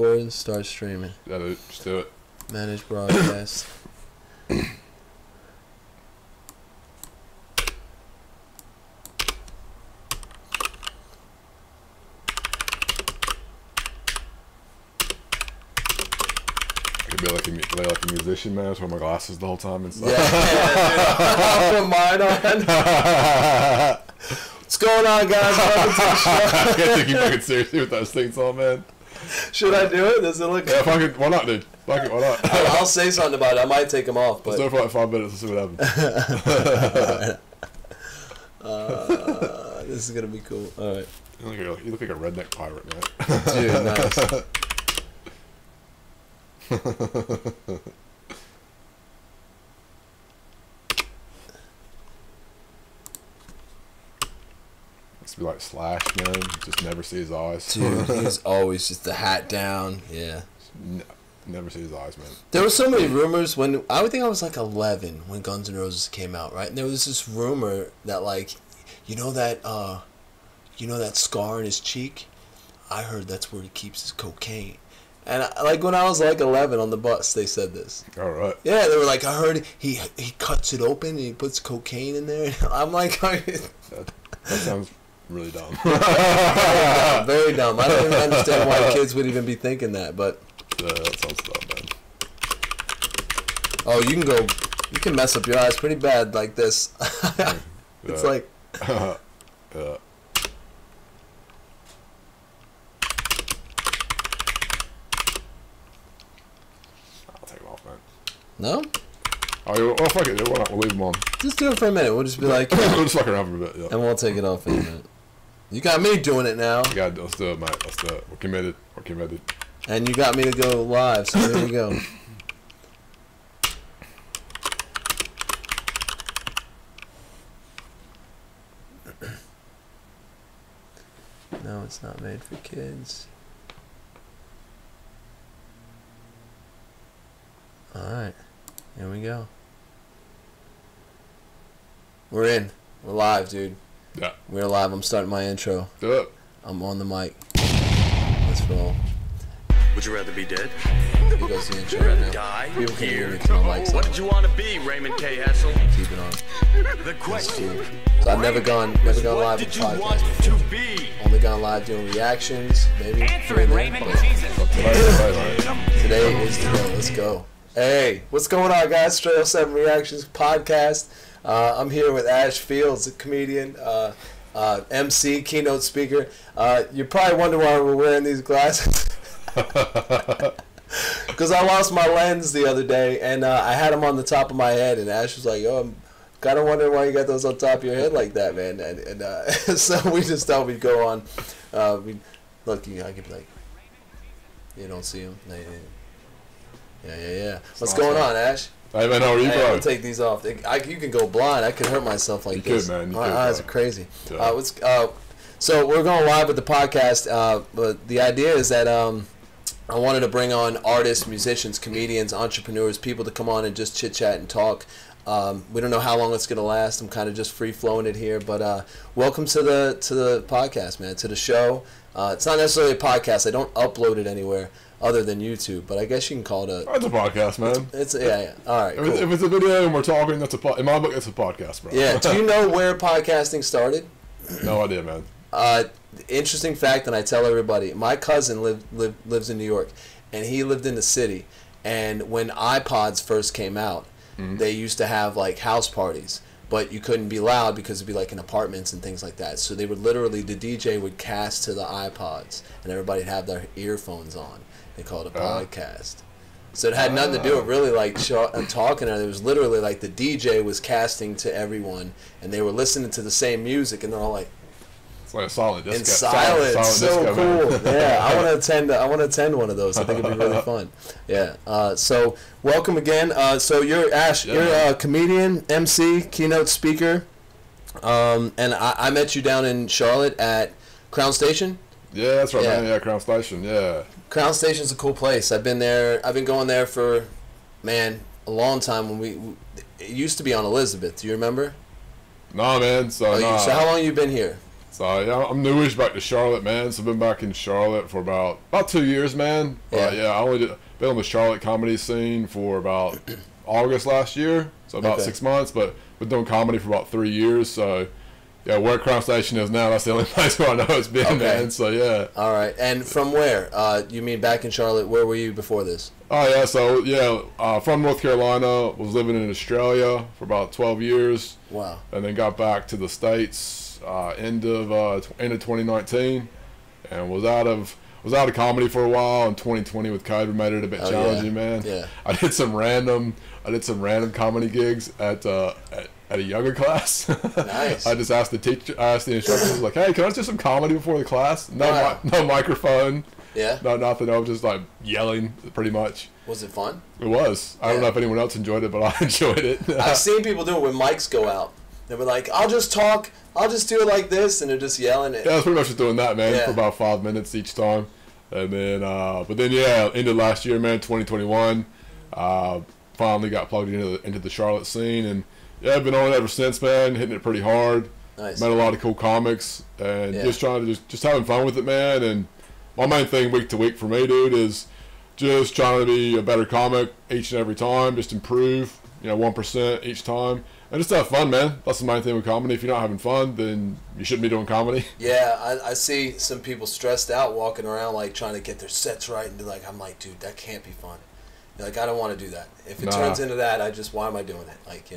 recording, start streaming. Yeah, dude, just do it. Manage broadcast. Be like a musician, man. I just wear my glasses the whole time and stuff. Yeah, I'll put mine on. What's going on, guys? Welcome to the show. I can't take you fucking seriously with those things on, man. Should I do it? Does it look good? Yeah, fucking, why not, dude? Fuck it, why not? I'll say something about it. I might take them off, but... Let's do it for like 5 minutes and see what happens. This is going to be cool. All right. You look like a redneck pirate, man. Dude, nice. Must be like Slash, man. Just never see his eyes. Dude, he's always just the hat down. Yeah. Never see his eyes, man. There were so many rumors when I would think I was like 11 when Guns N' Roses came out, right? And there was this rumor that like, you know that scar in his cheek? I heard that's where he keeps his cocaine. And like when I was like 11 on the bus, they said this. All right. Yeah, they were like, I heard he cuts it open and he puts cocaine in there. I'm like, that sounds really dumb. Very dumb. I don't even understand why kids would even be thinking that, but. Yeah, that sounds dumb, man. Oh, you can mess up your eyes pretty bad like this. It's like. Yeah. No? Oh, well, fuck it. Why not? We'll leave them on. Just do it for a minute. We'll just be like... we'll just fuck around for a bit, yeah. And we'll take it off in a minute. You got me doing it now. Let's do it, mate. Let's do it. We're committed. We're committed. And you got me to go live, so there you go. No, it's not made for kids. Alright. Here we go. We're in. We're live, dude. Yeah. We're live. I'm starting my intro. Do it. I'm on the mic. Let's roll. Would you rather be dead? Here goes the intro right now. Die People can hear here. me to my mics. What did you want to be, Raymond K. Hessel? Keep it on. The question. So I've never gone live with podcasts. To be? Only gone live doing reactions, maybe. Answer it, Raymond. Jesus. Today is the day. Let's go. Hey, what's going on, guys? Tre07 Reactions Podcast. I'm here with Ash Fields, a comedian, MC, keynote speaker. You're probably wondering why we're wearing these glasses. Because I lost my lens the other day, and I had them on the top of my head, and Ash was like, yo, I'm kind of wondering why you got those on top of your head like that, man. And so we just thought we'd go on. I could be like, you don't see him? Yeah. What's going on, Ash? Hey, man, how are you, bro? I'll take these off. You can go blind. I could hurt myself like this. You could, man. My eyes are crazy. Yeah. So we're going live with the podcast, but the idea is that I wanted to bring on artists, musicians, comedians, entrepreneurs, people to come on and just chit-chat and talk. We don't know how long it's going to last. I'm kind of just free-flowing it here, but welcome to the podcast, man, to the show. It's not necessarily a podcast. I don't upload it anywhere other than YouTube, but I guess you can call it It's a podcast, man. Yeah. All right, cool. If it's a video and we're talking, in my book, it's a podcast, bro. Yeah. Do you know where podcasting started? No idea, man. Interesting fact, and I tell everybody, my cousin lives in New York, and he lived in the city. And when iPods first came out, they used to have like house parties, but you couldn't be loud because it'd be like in apartments and things like that. So they would literally, the DJ would cast to the iPods, and everybody'd have their earphones on. They called it a podcast. So it had nothing to do with really like talking. It was literally like the DJ was casting to everyone, and they were listening to the same music, and they're all like, it's like a solid disco. in silence. Solid So disco, cool. man. Yeah, I want to attend one of those. I think it'd be really fun. Yeah. So welcome again. So you're Ash. Yeah, you're man. a comedian, MC, keynote speaker. And I met you down in Charlotte at Crown Station. Yeah, that's right, man. Yeah, Crown Station. Yeah. Crown Station's a cool place. I've been there. I've been going there for, man, a long time. It used to be on Elizabeth. Do you remember? No, man. So So how long you been here? So yeah, I'm newish back to Charlotte, man. So I've been back in Charlotte for about 2 years, man. But yeah, I only been on the Charlotte comedy scene for about August last year, so about 6 months. But been doing comedy for about 3 years. So yeah, where Crown Station is now, that's the only place where I know it's been, man. So yeah. All right, and from where? You mean back in Charlotte? Where were you before this? Oh yeah, so yeah, from North Carolina, was living in Australia for about 12 years. Wow. And then got back to the States end of 2019, and was out of comedy for a while. And 2020 with COVID made it a bit challenging, man. Yeah. I did some random comedy gigs at a yoga class. Nice. I just asked the instructors, like, hey, can I do some comedy before the class? No microphone. Yeah. No, nothing. I was just like yelling, pretty much. Was it fun? It was. I don't know if anyone else enjoyed it, but I enjoyed it. I've seen people do it when mics go out. They were like, I'll just talk. I'll just do it like this, and they're just yelling it. Yeah, I was pretty much just doing that, man, for about 5 minutes each time. And then, but then, yeah, ended last year, man, 2021. Finally got plugged into the Charlotte scene, and yeah, I've been on it ever since, man. Hitting it pretty hard. Nice. Met a lot of cool comics, and just trying to just having fun with it, man. And my main thing week to week for me, dude, is just trying to be a better comic each and every time. Just improve, 1% each time. And just have fun, man. That's the main thing with comedy. If you're not having fun, then you shouldn't be doing comedy. Yeah, I see some people stressed out walking around like trying to get their sets right, and I'm like, dude, that can't be fun. You're like, I don't want to do that. If it turns into that, why am I doing it? Like,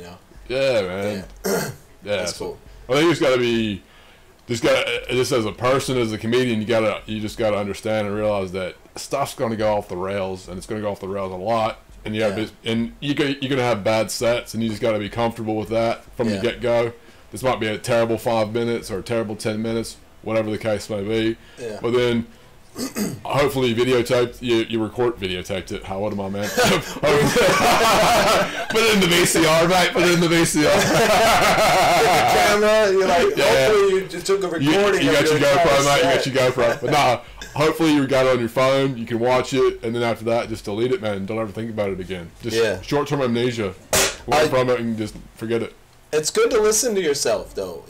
Yeah, man. Yeah. That's cool. I think you just gotta be, just as a person, as a comedian, you just gotta understand and realize that stuff's gonna go off the rails, and it's gonna go off the rails a lot. And you're gonna have bad sets, and you just gotta be comfortable with that from the get go. This might be a terrible 5 minutes or a terrible 10 minutes, whatever the case may be. Yeah. But then, hopefully, you videotaped it. How old am I, man? Put it in the VCR, mate. Put it in the VCR. The camera. You're like, hopefully you just took a recording. You got your GoPro, mate. You got your GoPro. But nah. Hopefully you got it on your phone, you can watch it, and then after that, just delete it, man. Don't ever think about it again. Just short-term amnesia. Learn from it and just forget it. It's good to listen to yourself, though.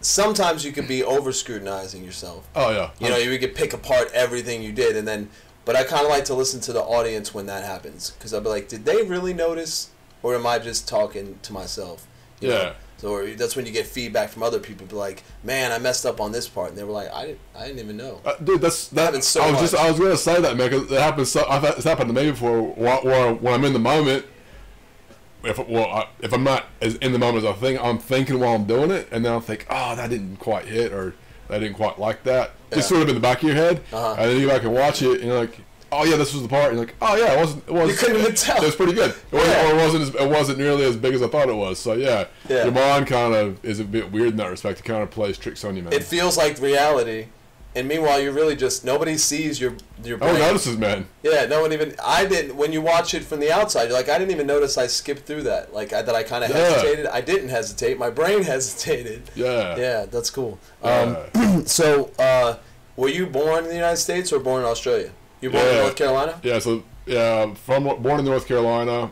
Sometimes you could be over-scrutinizing yourself. Oh, yeah. You could pick apart everything you did, but I kind of like to listen to the audience when that happens, because I'll be like, did they really notice, or am I just talking to myself? You know? So that's when you get feedback from other people. Be like, man, I messed up on this part, and they were like, I didn't even know. Dude, that happens so much. I was gonna say that, man, because it happens. It's happened to me before. When I'm in the moment, if I'm not as in the moment as I'm thinking while I'm doing it, and then I'll think, oh, that didn't quite hit, or that didn't quite like that. Just sort of in the back of your head, and then you go back and watch it, and you're like, oh yeah, this was the part. And you're like, oh yeah, it was. You couldn't even tell. It was pretty good. It wasn't nearly as big as I thought it was. So yeah. Your mind kind of is a bit weird in that respect. It kind of plays tricks on you, man. It feels like reality, and meanwhile, you're really just nobody sees your brain. Oh, notices, man. Yeah, no one even. I didn't. When you watch it from the outside, you're like, I didn't even notice I skipped through that. Like that, I kind of hesitated. I didn't hesitate. My brain hesitated. Yeah. Yeah, that's cool. So, were you born in the United States or born in Australia? You born in North Carolina? Yeah, so born in North Carolina.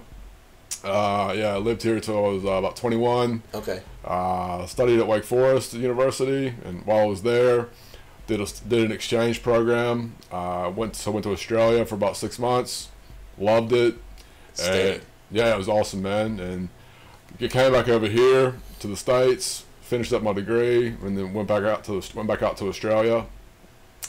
I lived here until I was about 21. Okay. Studied at Wake Forest University, and while I was there, did an exchange program. Went to Australia for about 6 months. Loved it. And, yeah, it was awesome, man. And came back over here to the States, finished up my degree, and then went back out to Australia.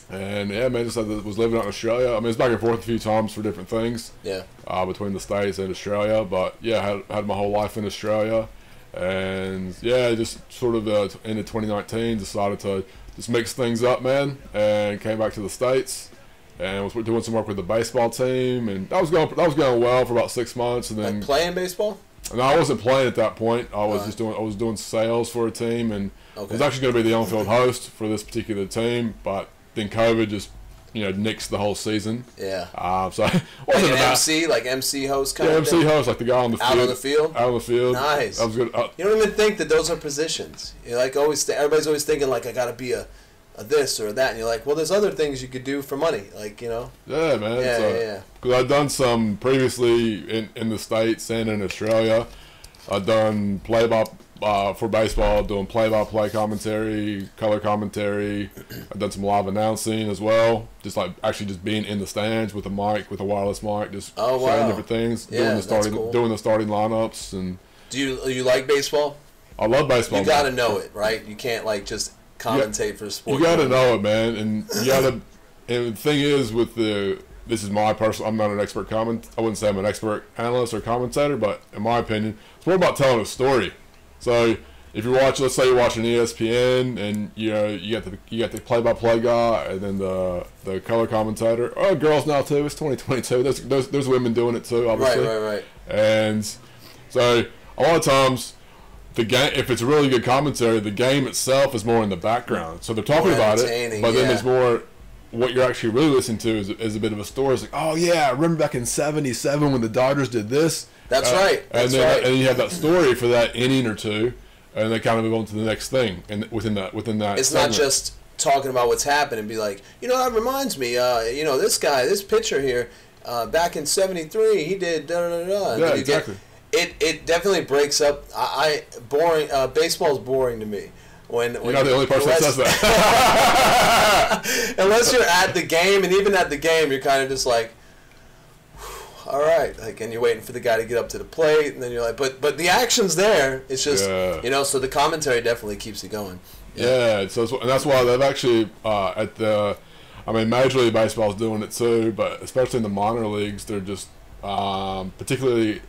And yeah, man, just was living out in Australia. I mean, it's back and forth a few times for different things. Yeah. Between the States and Australia, but yeah, had my whole life in Australia, and yeah, just sort of end of 2019 decided to just mix things up, man, and came back to the States, and was doing some work with the baseball team, and that was going well for about 6 months, and then playing baseball. No, I wasn't playing at that point. I was doing sales for a team, and I was actually going to be the on-field host for this particular team, but then COVID just, nixed the whole season. Yeah. So it wasn't like MC host kind of thing? MC host, like the guy on the field. Out on the field? Out on the field. Nice. That was good. You don't even think that those are positions. You're like everybody's always thinking like I got to be a this or that, and you're like, well, there's other things you could do for money, like, Yeah, man. Yeah. Because I've done some previously in the States and in Australia. I've done for baseball, doing play-by-play commentary, color commentary. I've done some live announcing as well. Just like actually just being in the stands with a mic, with a wireless mic, just saying different things, Yeah, doing the starting lineups. And do you like baseball? I love baseball. You got to know it, right? You can't like just commentate for a sport. You got to know it, man, and you got to. And the thing is, this is my personal. I'm not an expert I wouldn't say I'm an expert analyst or commentator, but in my opinion, it's more about telling a story. So if you watch, let's say you're watching ESPN, and you got the play-by-play guy, and then the color commentator. Oh, girls now too. It's 2022. There's women doing it too, obviously. Right. And so a lot of times, the game, if it's a really good commentary, the game itself is more in the background. So they're talking about it, but then it's more. What you're actually really listening to is a bit of a story. It's like, oh yeah, I remember back in '77 when the Dodgers did this. That's right. And then you have that story for that inning or two, and they kind of move on to the next thing. And within that, it's segment. not just talking about what's happened and be like, that reminds me, this guy, this pitcher here, back in '73, he did da da da. Yeah, exactly. It definitely breaks up. Boring. Baseball's boring to me. When you're not the only person that says that. Unless you're at the game, and even at the game, you're kind of just like, all right, like, and you're waiting for the guy to get up to the plate, and then you're like, but the action's there. It's just, so the commentary definitely keeps it going. Yeah, so and that's why they've actually Major League Baseball's doing it too, but especially in the minor leagues, they're just particularly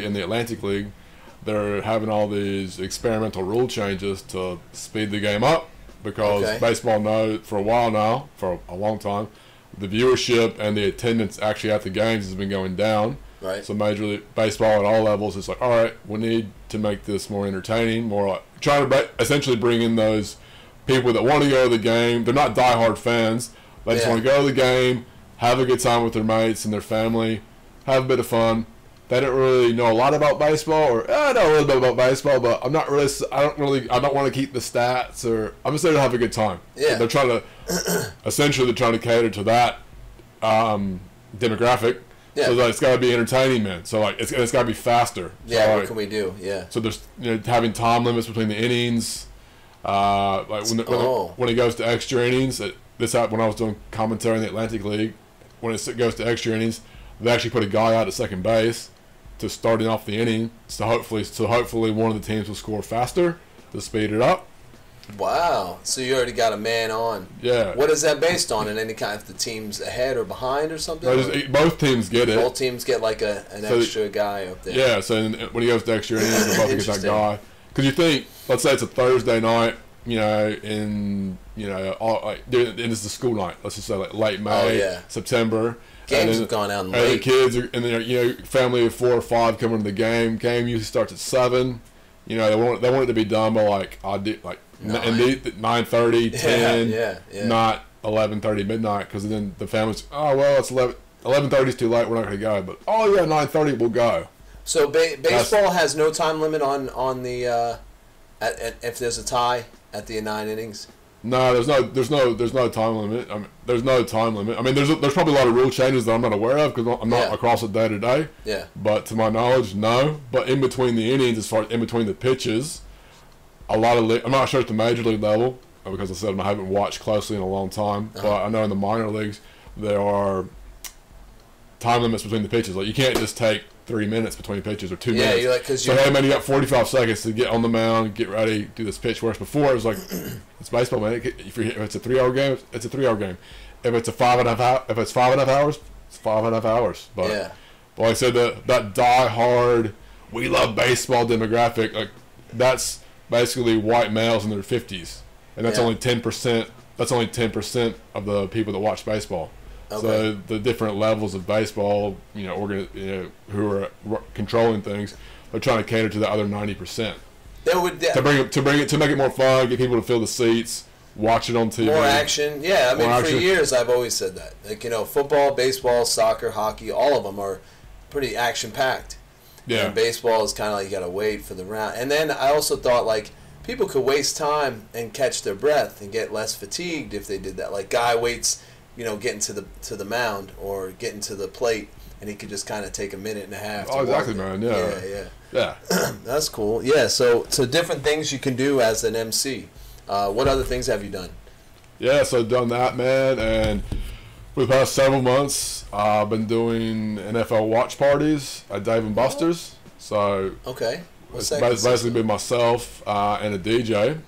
in the Atlantic League. They're having all these experimental rule changes to speed the game up because baseball for a while now, for a long time, the viewership and the attendance actually at the games has been going down. Right. So Major League Baseball at all levels is like, all right, we need to make this more entertaining, more like trying to essentially bring in those people that want to go to the game. They're not diehard fans. They just want to go to the game, have a good time with their mates and their family, have a bit of fun. They don't really know a lot about baseball, or I know a little bit about baseball, but I don't want to keep the stats, or I'm just there to have a good time. Yeah. So they're trying to cater to that demographic. Yeah. So that it's got to be entertaining, man. So like it's got to be faster. Yeah. So, what can we do? Yeah. So there's having time limits between the innings. When it goes to extra innings, this happened when I was doing commentary in the Atlantic League. When it goes to extra innings, they actually put a guy out at second base to starting off the inning, so hopefully one of the teams will score faster to speed it up. Wow! So you already got a man on. Yeah. What is that based on? In any kind of the team's ahead or behind or something? No, both teams get it. Both teams get like an extra guy up there. Yeah. So when he goes to extra innings, they're both get that guy. Because you think, let's say it's a Thursday night, and it's the school night. Let's just say like late May, September. Games have gone out late. And the kids are, and family of 4 or 5 coming to the game. Game usually starts at 7. They want it to be done by 9:30, 10, not 11:30 midnight, because then the family's it's 11:30 is too late. We're not going to go. But 9:30 we'll go. So baseball has no time limit on the if there's a tie at the 9 innings. No, there's no time limit. There's no time limit. There's probably a lot of rule changes that I'm not aware of because I'm not across it day to day. Yeah. But to my knowledge, no. But in between the innings, as far as in between the pitches, a lot of I'm not sure at the major league level because I said I haven't watched closely in a long time. But I know in the minor leagues there are time limits between the pitches. Like you can't just take 3 minutes between pitches or 2 minutes. Yeah, you got 45 seconds to get on the mound, get ready, do this pitch. Whereas before it was like, it's baseball, man. If it's a 3-hour game, it's a 3-hour game. If it's 5.5 hours, it's 5.5 hours. But like I said, that die-hard, we love baseball demographic, like that's basically white males in their 50s, and that's only 10%. That's only 10% of the people that watch baseball. Okay. So the different levels of baseball, who are controlling things, they're trying to cater to the other 90%. To make it more fun, get people to fill the seats, watch it on TV. More action, for years I've always said that. Football, baseball, soccer, hockey, all of them are pretty action packed. Yeah. And baseball is kind of like you gotta wait for the round. And then I also thought people could waste time and catch their breath and get less fatigued if they did that. Like guy waits getting to the mound or getting to the plate, and he could just kind of take a minute and a half. Oh, exactly, man. Yeah. That's cool. Yeah. So different things you can do as an MC. What other things have you done? Yeah, so I've done that, man, and for the past several months, I've been doing NFL watch parties at Dave & Buster's. So okay, it's basically been myself and a DJ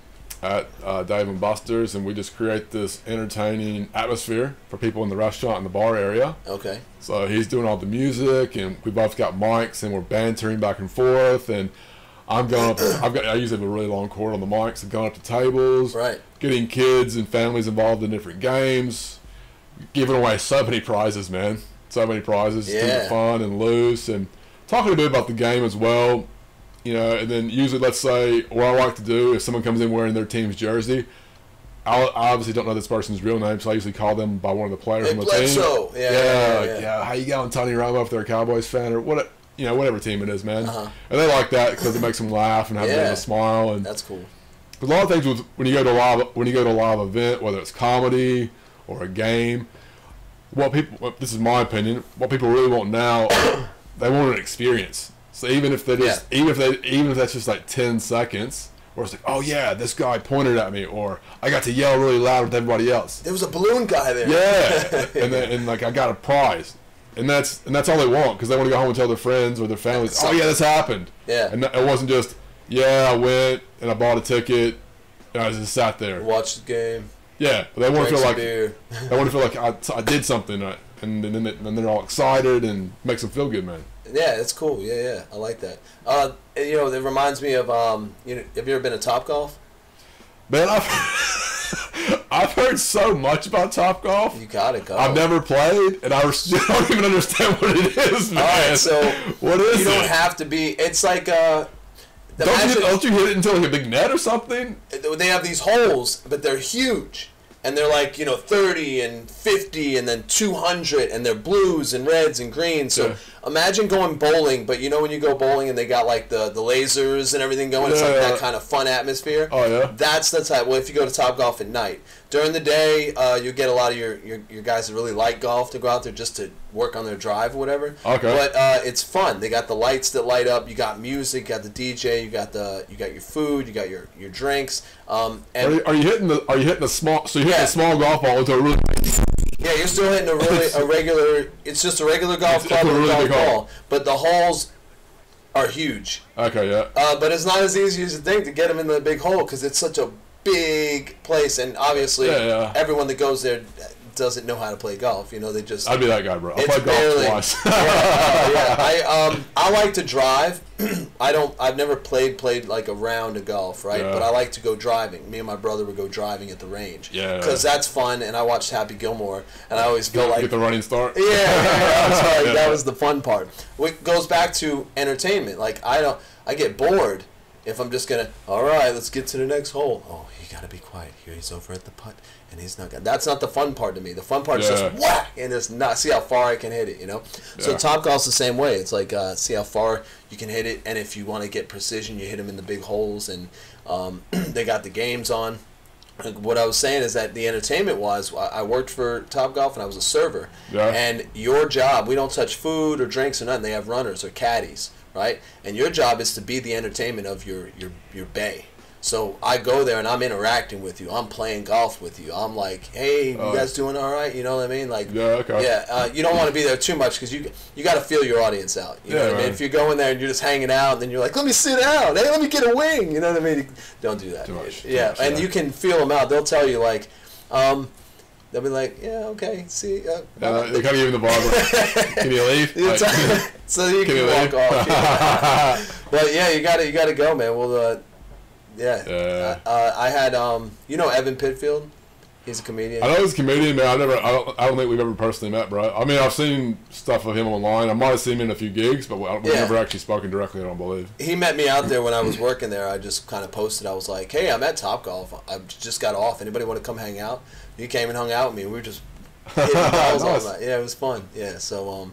at Dave & Buster's, and we just create this entertaining atmosphere for people in the restaurant and the bar area. Okay. So he's doing all the music, and we both got mics, and we're bantering back and forth, and I'm going up. I usually have a really long cord on the mics, and going up to tables, right, getting kids and families involved in different games, giving away so many prizes, man. So many prizes, keep it fun and loose, and talking a bit about the game as well. And then usually, let's say, what I like to do, if someone comes in wearing their team's jersey, I obviously don't know this person's real name, so I usually call them by one of the players from the team. Yeah, how you going, Tony Romo, if they're a Cowboys fan, or what, whatever team it is, man. And they like that because it makes them laugh and have a bit of a smile. And that's cool. A lot of things when you go to a live event, whether it's comedy or a game, this is my opinion, what people really want now, they want an experience. So even if that's just like 10 seconds, or it's like, oh yeah, this guy pointed at me, or I got to yell really loud with everybody else. There was a balloon guy there. Yeah, and like I got a prize, and that's all they want, because they want to go home and tell their friends or their families, oh yeah, this happened. Yeah, and it wasn't just I went and I bought a ticket and I just sat there, watched the game. Yeah, but they want to feel like I did something, and then they're all excited and makes them feel good, man. Yeah, it's cool. Yeah, I like that. It reminds me of have you ever been to Topgolf? Man, I've heard so much about Topgolf. You gotta go. I've never played, and I still don't even understand what it is, man. All right, so what is it? You don't have to be. It's like don't you hit it into like a big net or something? They have these holes, but they're huge. And they're like, 30 and 50 and then 200, and they're blues and reds and greens. So imagine going bowling, but when you go bowling and they got like the lasers and everything going, it's like that kind of fun atmosphere. Oh, yeah? That's the type. Well, if you go to Topgolf at night. During the day, you get a lot of your guys that really like golf to go out there just to work on their drive or whatever. Okay. But it's fun. They got the lights that light up. You got music. You got the DJ. You got your food. You got your drinks. And are you hitting the small? So you're hitting a small golf ball into a really. Yeah, you're still hitting a regular. It's just a regular golf club with a golf ball, but the holes are huge. Okay, yeah. But it's not as easy as you think to get them in the big hole, because it's such a big place, and obviously everyone that goes there doesn't know how to play golf. They just. I'd be that guy, bro. I played golf twice. I like to drive. I've never played like a round of golf, right? Yeah. But I like to go driving. Me and my brother would go driving at the range. Yeah. Because that's fun, and I watched Happy Gilmore, and I always feel like get the running start. Yeah. That was the fun part. It goes back to entertainment. Like I get bored if I'm just gonna. All right, let's get to the next hole. Oh, you gotta be quiet. Here he's over at the putt. And he's not. That's not the fun part to me. The fun part is just whack, and just not see how far I can hit it. So Topgolf's the same way. It's like see how far you can hit it, and if you want to get precision, you hit them in the big holes. And they got the games on. What I was saying is that the entertainment was, I worked for Topgolf and I was a server. Yeah. And your job, we don't touch food or drinks or nothing. They have runners or caddies, right? And your job is to be the entertainment of your bay. So I go there and I'm interacting with you. I'm playing golf with you. I'm like, hey, you guys doing all right? You know what I mean? Like, you don't want to be there too much, because you got to feel your audience out. You know what I mean? If you're going there and you're just hanging out, and then you're like, let me sit down. Hey, let me get a wing. You know what I mean? Don't do that. Too much. And you can feel them out. They'll tell you like, they'll be like, yeah, okay, see. They kind of give you the bar. Can you leave? So you can walk off. Yeah. But yeah, you gotta go, man. Well, I had Evan Pitfield. He's a comedian. I know he's a comedian, man. I don't think we've ever personally met, bro. I mean, I've seen stuff of him online. I might have seen him in a few gigs, but we've never actually spoken directly, I don't believe. He met me out there when I was working there. I just kind of posted. I was like, hey, I'm at Topgolf. I just got off. Anybody want to come hang out? He came and hung out with me. We were just hitting balls all night. Yeah, it was fun. Yeah, so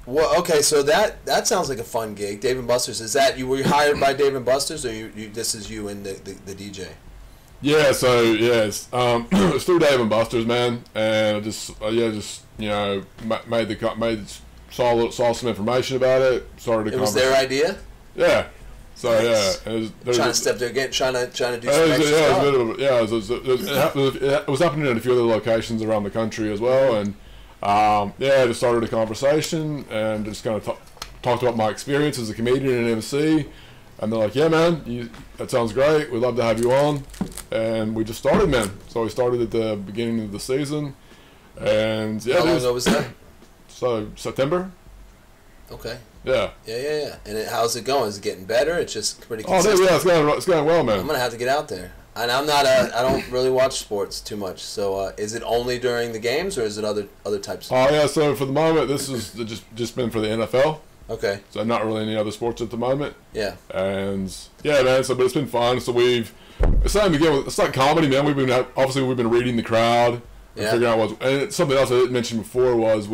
well, okay, so that sounds like a fun gig. Dave & Buster's. Is that were you hired by Dave & Buster's, or this is you and the DJ? Yeah, so it's it's through Dave and Buster's, man, and I just you know saw some information about it. Started a It was their idea. Yeah. So nice. yeah, Trying to step there again, trying to do some extra stuff. It was happening in a few other locations around the country as well, and yeah, just started a conversation and just kind of talked about my experience as a comedian and MC. And they're like, yeah, man, that sounds great. We'd love to have you on. And we just started, man. So we started at the beginning of the season. And yeah, how long ago was that? So September. Okay. Yeah. Yeah. And how's it going? Is it getting better? It's just pretty consistent. Oh, yeah, it's going well, man. I'm gonna have to get out there. And I'm not. I don't really watch sports too much. So is it only during the games, or is it other types? Oh yeah. So for the moment, this is just been for the NFL. Okay. So not really any other sports at the moment. Yeah. And yeah, man. So, but it's been fun. So it's like comedy, man. We've been reading the crowd and figuring out what's. And something else I didn't mention before was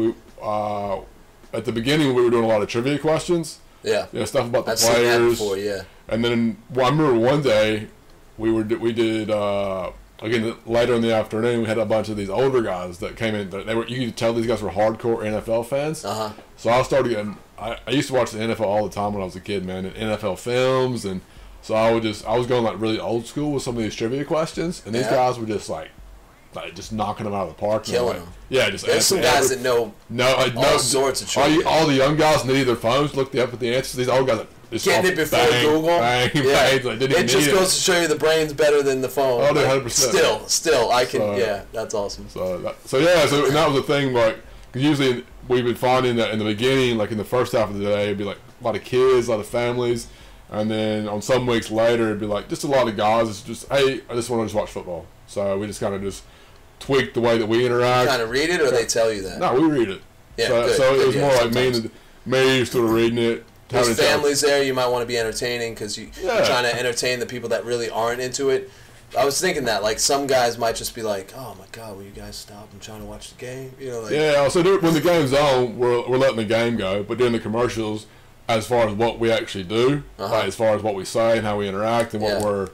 at the beginning we were doing a lot of trivia questions. Yeah. You know, stuff about the I've players. seen that before, yeah. And then I remember one day we did again later in the afternoon we had a bunch of these older guys that came in. You could tell these guys were hardcore NFL fans. Uh-huh. So I started getting. I used to watch the NFL all the time when I was a kid, man, and NFL films, and so I was going like really old school with some of these trivia questions, and these guys were just like just knocking them out of the park. Killing them. Yeah, just there's some guys that know all sorts of trivia. All the young guys needed their phones, looked up at the answers. These old guys just getting it before Google. Bang, like, it just goes to show you the brain's better than the phone. Oh, 100%. Still, I can. Yeah, that's awesome. So and that was the thing, like, cause usually we've been finding that in the beginning, like in the first half of the day, it'd be like a lot of kids, a lot of families, and then on some weeks later, it'd be like just a lot of guys. It's just, hey, I just want to just watch football. So we just kind of just tweak the way that we interact. You kind of read it, or they tell you that? No, we read it. Yeah, so it was more like me sort of reading it. There's families there. You might want to be entertaining because you're trying to entertain the people that really aren't into it. I was thinking that, like, some guys might just be like, "Oh my God, will you guys stop? I'm trying to watch the game." You know, like. Yeah. So when the game's on, we're letting the game go, but during the commercials, as far as what we actually do, like, as far as what we say and how we interact and what we're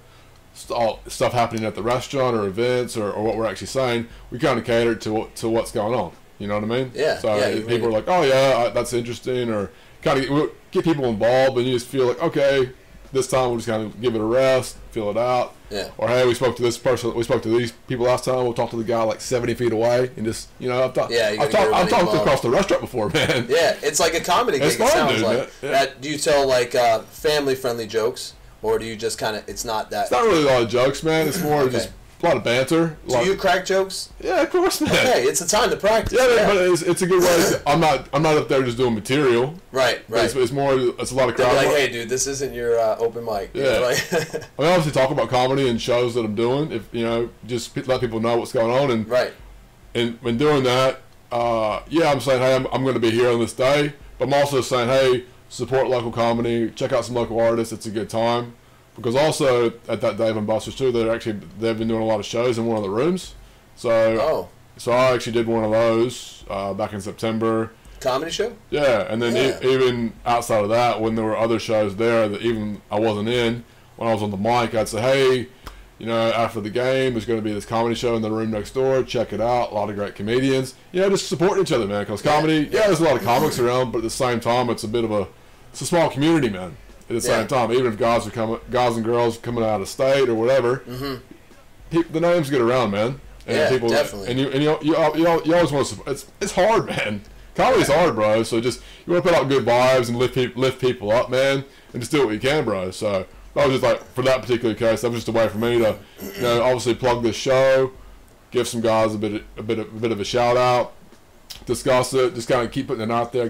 stuff happening at the restaurant or events or what we're actually saying, we kind of cater to what's going on. You know what I mean? Yeah. So people are like, "Oh yeah, that's interesting," or kind of get people involved, and you just feel like, okay, this time we'll just kind of give it a rest, feel it out. Yeah. Or hey, we spoke to this person, we spoke to these people last time. We'll talk to the guy like 70 feet away, and just I've talked across the restaurant before, man. Yeah, it's like a comedy gig. It's fun, it sounds dude, like. Yeah. Do you tell like family-friendly jokes, or do you just kind of? It's not that. It's not really a lot of jokes, man. It's more just a lot of banter. Do you crack jokes? Yeah, of course, man. Okay, it's a time to practice. Yeah, but it's a good way. I'm not up there just doing material. Right. It's more. It's a lot of crowd. Like, hey, dude, this isn't your open mic. Yeah. You know, like I mean, obviously talk about comedy and shows that I'm doing. If just let people know what's going on, and And when doing that, I'm saying, hey, I'm going to be here on this day. But I'm also saying, hey, support local comedy. Check out some local artists. It's a good time. Because also at that Dave and Buster's too, they've been doing a lot of shows in one of the rooms. So I actually did one of those back in September. Comedy show? Yeah, and then even outside of that, when there were other shows there that even I wasn't in, when I was on the mic, I'd say, hey, after the game, there's going to be this comedy show in the room next door. Check it out. A lot of great comedians. Just supporting each other, man. Because comedy, there's a lot of comics around, but at the same time, it's a small community, man. At the same time, even if guys and girls coming out of state or whatever, the names get around, man. And people, definitely. And you always want to. It's hard, man. Comedy's hard, bro. So you want to put out good vibes and lift people up, man, and just do what you can, bro. So that was just like for that particular case, that was just a way for me to, obviously plug this show, give some guys a bit of a shout out, discuss it, just kind of keep putting it out there,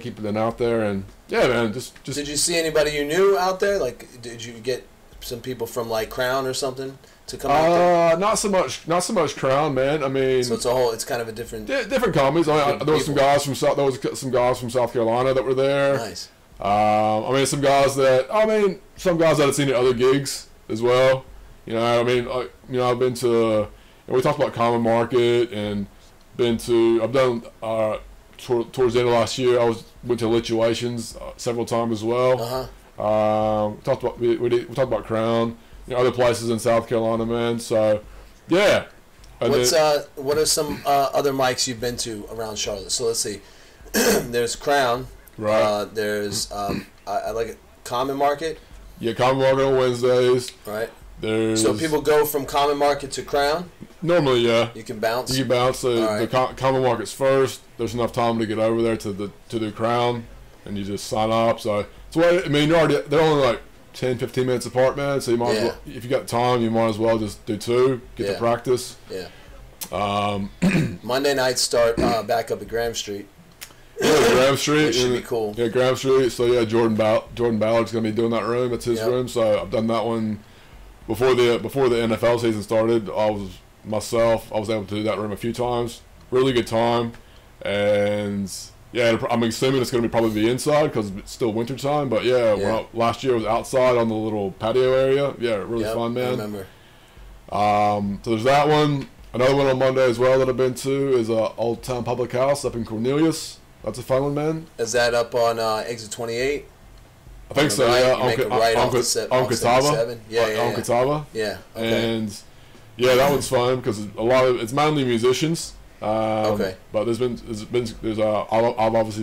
and yeah, man, just. Did you see anybody you knew out there? Like, did you get some people from like Crown or something to come out there? Not so much Crown, man. I mean, so it's kind of a different comedies. There was some guys from South Carolina that were there. Nice. Some guys that had seen at other gigs as well. I've been to. We talked about Common Market and I've done towards the end of last year. Went to Lituations several times as well. Uh-huh. We talked about Crown. other places in South Carolina, man. So, yeah. And what are some other mics you've been to around Charlotte? So let's see. There's Crown. Right. There's I like it. Common Market. Yeah, Common Market on Wednesdays. Right. There's So people go from Common Market to Crown. Normally, yeah. You can bounce. You can bounce. Right. The Common Market's first. There's enough time to get over there to the Crown, and you just sign up. So I mean, they're only like 10, 15 minutes apart, man. So you might as well, if you got time, you might as well just do two, get the practice. Yeah. Monday nights start back up at Graham Street. Yeah, Graham Street. Which should be cool. Yeah, Graham Street. So yeah, Jordan Ballard's gonna be doing that room. It's his room. So I've done that one before the NFL season started. I was able to do that room a few times. Really good time, and yeah, I'm assuming it's gonna probably be inside because it's still winter time. But yeah, last year it was outside on the little patio area. Yeah, really fun, man. I remember. So there's that one. Another one on Monday as well that I've been to is Old Town Public House up in Cornelius. That's a fun one, man. Is that up on exit 28? I think so, right? yeah. You make a right off Catawba. Yeah. Catawba. Yeah. Okay. And yeah, that one's fun because it's mainly musicians. But I've obviously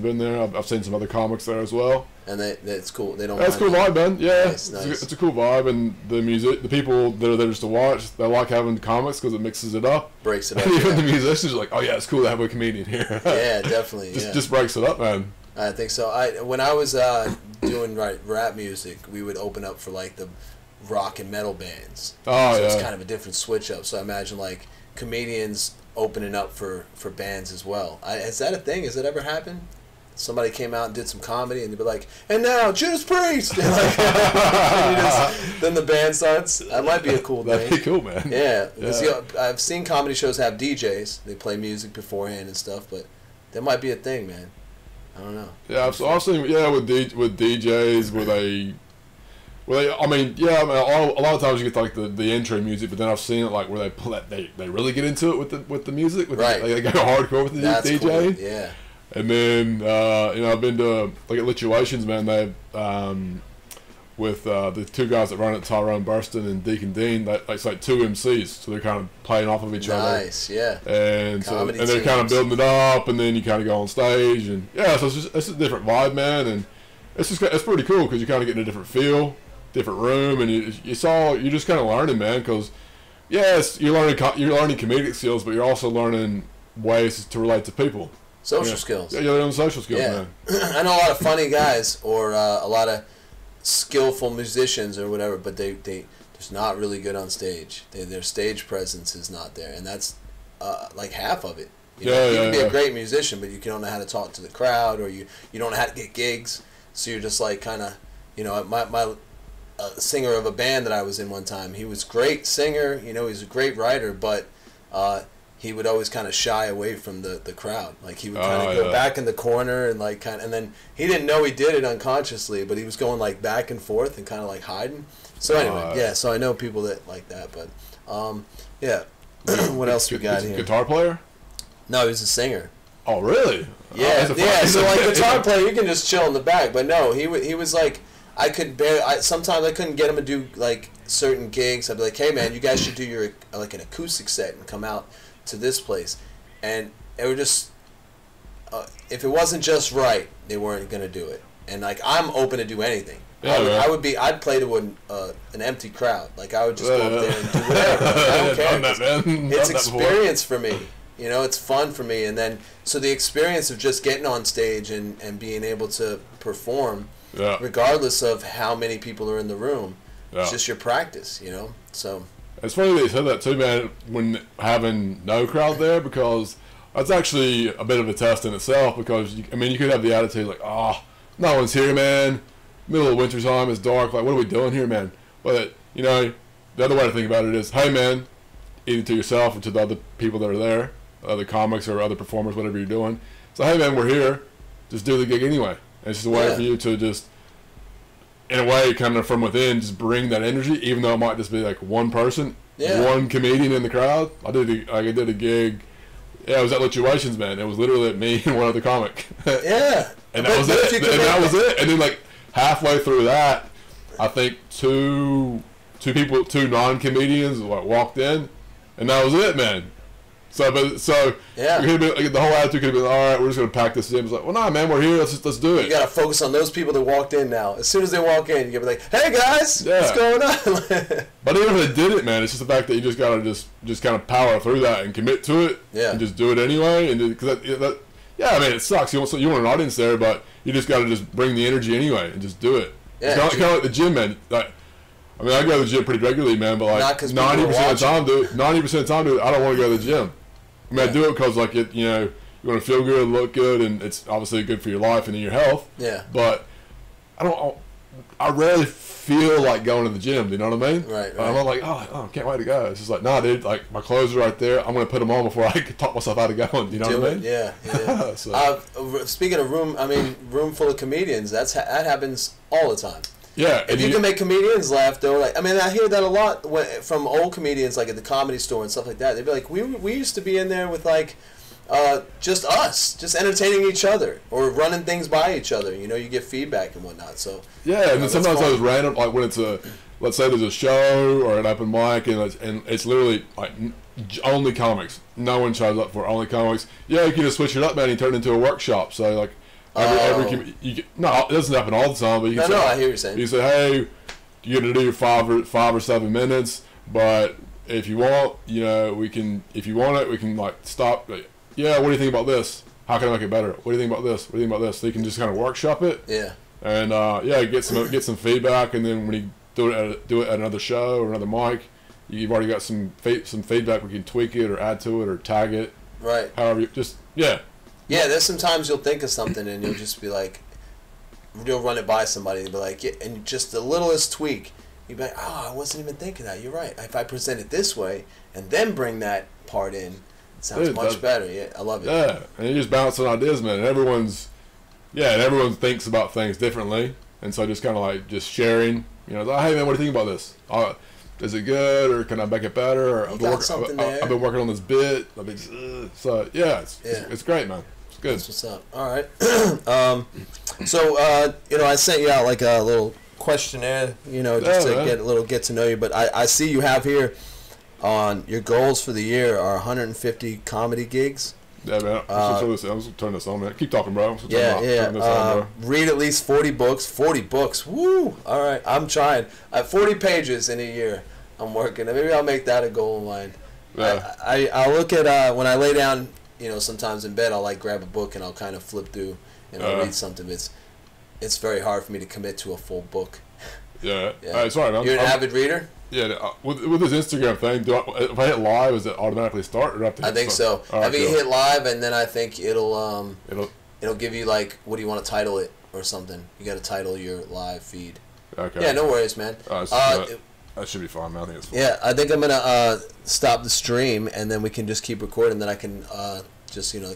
been there. I've seen some other comics there as well. And that's cool. They don't. That's a cool vibe, man. Yeah, nice. It's a cool vibe, and the people that are there just to watch, they like having comics because it mixes it up. Breaks it up. And even the musicians are like, oh yeah, it's cool to have a comedian here. Yeah, definitely. Just breaks it up, man. I think so. When I was doing rap music, we would open up for like the rock and metal bands. Oh, so it's kind of a different switch up. So I imagine like comedians opening up for bands as well. Is that a thing? Has it ever happened? Somebody came out and did some comedy, and they'd be like, "And now, Judas Priest!" And like, then the band starts. That might be a cool thing. That'd be cool, man. Yeah. I've seen comedy shows have DJs. They play music beforehand and stuff, but that might be a thing, man. I don't know. Yeah, I've seen with DJs where they. I mean, a lot of times you get like the intro music, but then I've seen it like where they really get into it with the music. Right. They go hardcore with the DJ. Cool. Yeah. And then I've been to like at Lituations, man. They with the two guys that run it, Tyrone Burston and Deacon Dean. It's like two MCs, so they're kind of playing off of each other. Nice, yeah. And they're kind of building it up, and then you kind of go on stage, and so it's a different vibe, man. And it's pretty cool because you kind of get in a different feel, different room, and you're just kind of learning, man. Because yes, you're learning comedic skills, but you're also learning ways to relate to people. Social skills. Yeah, you're learning social skills, man. I know a lot of funny guys or a lot of skillful musicians or whatever, but they're just not really good on stage. Their stage presence is not there, and that's like half of it. You can be a great musician, but you don't know how to talk to the crowd, or you don't know how to get gigs. So you're just like kind of, my singer of a band that I was in one time. He was a great singer. He was a great writer, but he would always kind of shy away from the crowd. Like he would kind of go back in the corner and like and then he didn't know he did it unconsciously, but he was going like back and forth and kind of like hiding. So anyway, so I know people that like that, but what else we got here? Guitar player? No, he was a singer. Oh really? Yeah, So like guitar player, you can just chill in the back, but no, he was like sometimes I couldn't get him to do like certain gigs. I'd be like, hey man, you guys should do your like an acoustic set and come out to this place, and it would just if it wasn't just right, they weren't gonna do it. And like I'm open to do anything. I'd play to an empty crowd. Like I would just go up there and do whatever. Like, I don't care. It's experience for me. It's fun for me. And then so the experience of just getting on stage and being able to perform, regardless of how many people are in the room, it's just your practice. So. It's funny that you said that too, man, when having no crowd there, because that's actually a bit of a test in itself, because, you could have the attitude like, no one's here, man, middle of winter time, it's dark, like, what are we doing here, man? But, the other way to think about it is, hey, man, either to yourself or to the other people that are there, other comics or other performers, whatever you're doing. So, hey, man, we're here, just do the gig anyway. And it's just a way for you to just, in a way, kind of from within, just bring that energy, even though it might just be like one person, one comedian in the crowd. I did a gig. Yeah, it was at Lituations, man. It was literally me and one other comic. Yeah, and that was it. And that was it. And then like halfway through that, I think two two non-comedians like walked in, and that was it, man. So yeah, it could've been, the whole attitude could have been, all right, we're just gonna pack this in. It's like, well, nah, man, we're here. Let's do it. You gotta focus on those people that walked in now. As soon as they walk in, you gotta be like, hey guys, what's going on? But even if they did it, man, it's just the fact that you just gotta just kind of power through that and commit to it, and just do it anyway. And because yeah, I mean, it sucks. You want an audience there, but you just gotta just bring the energy anyway and just do it. Yeah, it's kind of like the gym, man. Like, I mean, I go to the gym pretty regularly, man, but like 90% of the time, dude, I don't want to go to the gym. I mean, I do it because, like, you want to feel good, look good, and it's obviously good for your life and your health. Yeah. But I rarely feel like going to the gym. Do you know what I mean? Right. I'm not like, oh, can't wait to go. It's just like, nah, dude. Like, my clothes are right there. I'm gonna put them on before I can talk myself out of going. You know what I mean? Yeah. So. Speaking of room full of comedians. That happens all the time. Yeah. If you can make comedians laugh, though, like, I mean, I hear that a lot from old comedians, like at the Comedy Store and stuff like that. They'd be like, we used to be in there with like just us, just entertaining each other or running things by each other. You know, you get feedback and whatnot. So yeah, and then sometimes those random, like when it's let's say there's a show or an open mic and it's literally like only comics. No one shows up for only comics. Yeah, you can just switch it up, man, and turn it into a workshop. So like. It doesn't happen all the time, but you can say, I hear you saying. You say, hey, you're gonna do your 5 or 7 minutes, but if you want, we can. If you want it, we can like stop. Yeah, what do you think about this? How can I make it better? What do you think about this? What do you think about this? So you can just kind of workshop it. Yeah. And get some feedback, and then when you do it at another show or another mic, you've already got some feedback. We can tweak it or add to it or tag it. Right. However, yeah. Yeah, there's sometimes you'll think of something and you'll just be like, you'll run it by somebody and be like, yeah, and just the littlest tweak, you'll be like, I wasn't even thinking that. You're right. If I present it this way and then bring that part in, it sounds much better. Yeah, I love it. Yeah, and you're just bouncing ideas, man. And everyone thinks about things differently, and so just kind of like just sharing. Hey man, what do you think about this? Is it good, or can I make it better? Or I've been working on this bit. So yeah, it's great, man. It's good. That's what's up. All right. So I sent you out like a little questionnaire, just to get to know you. But I see you have here on your goals for the year are 150 comedy gigs. Yeah, man. I'm just gonna turn this on, man. Keep talking, bro. Read at least 40 books. 40 books. Woo! All right, I'm trying. 40 pages in a year. I'm working. Maybe I'll make that a goal of mine. Yeah. I'll look at when I lay down. Sometimes in bed, I'll like grab a book and I'll kind of flip through and I'll read something. It's very hard for me to commit to a full book. Yeah. Sorry, man. You're an avid reader. Yeah, with this Instagram thing, if I hit live, does it automatically start? Or do I have to hit I think start? so. I think you hit live, and then I think it'll give you like, what do you want to title it or something? You got to title your live feed. Okay. Yeah, no worries, man. That should be fine, man. I think it's fine. Yeah, I think I'm gonna stop the stream, and then we can just keep recording. Then I can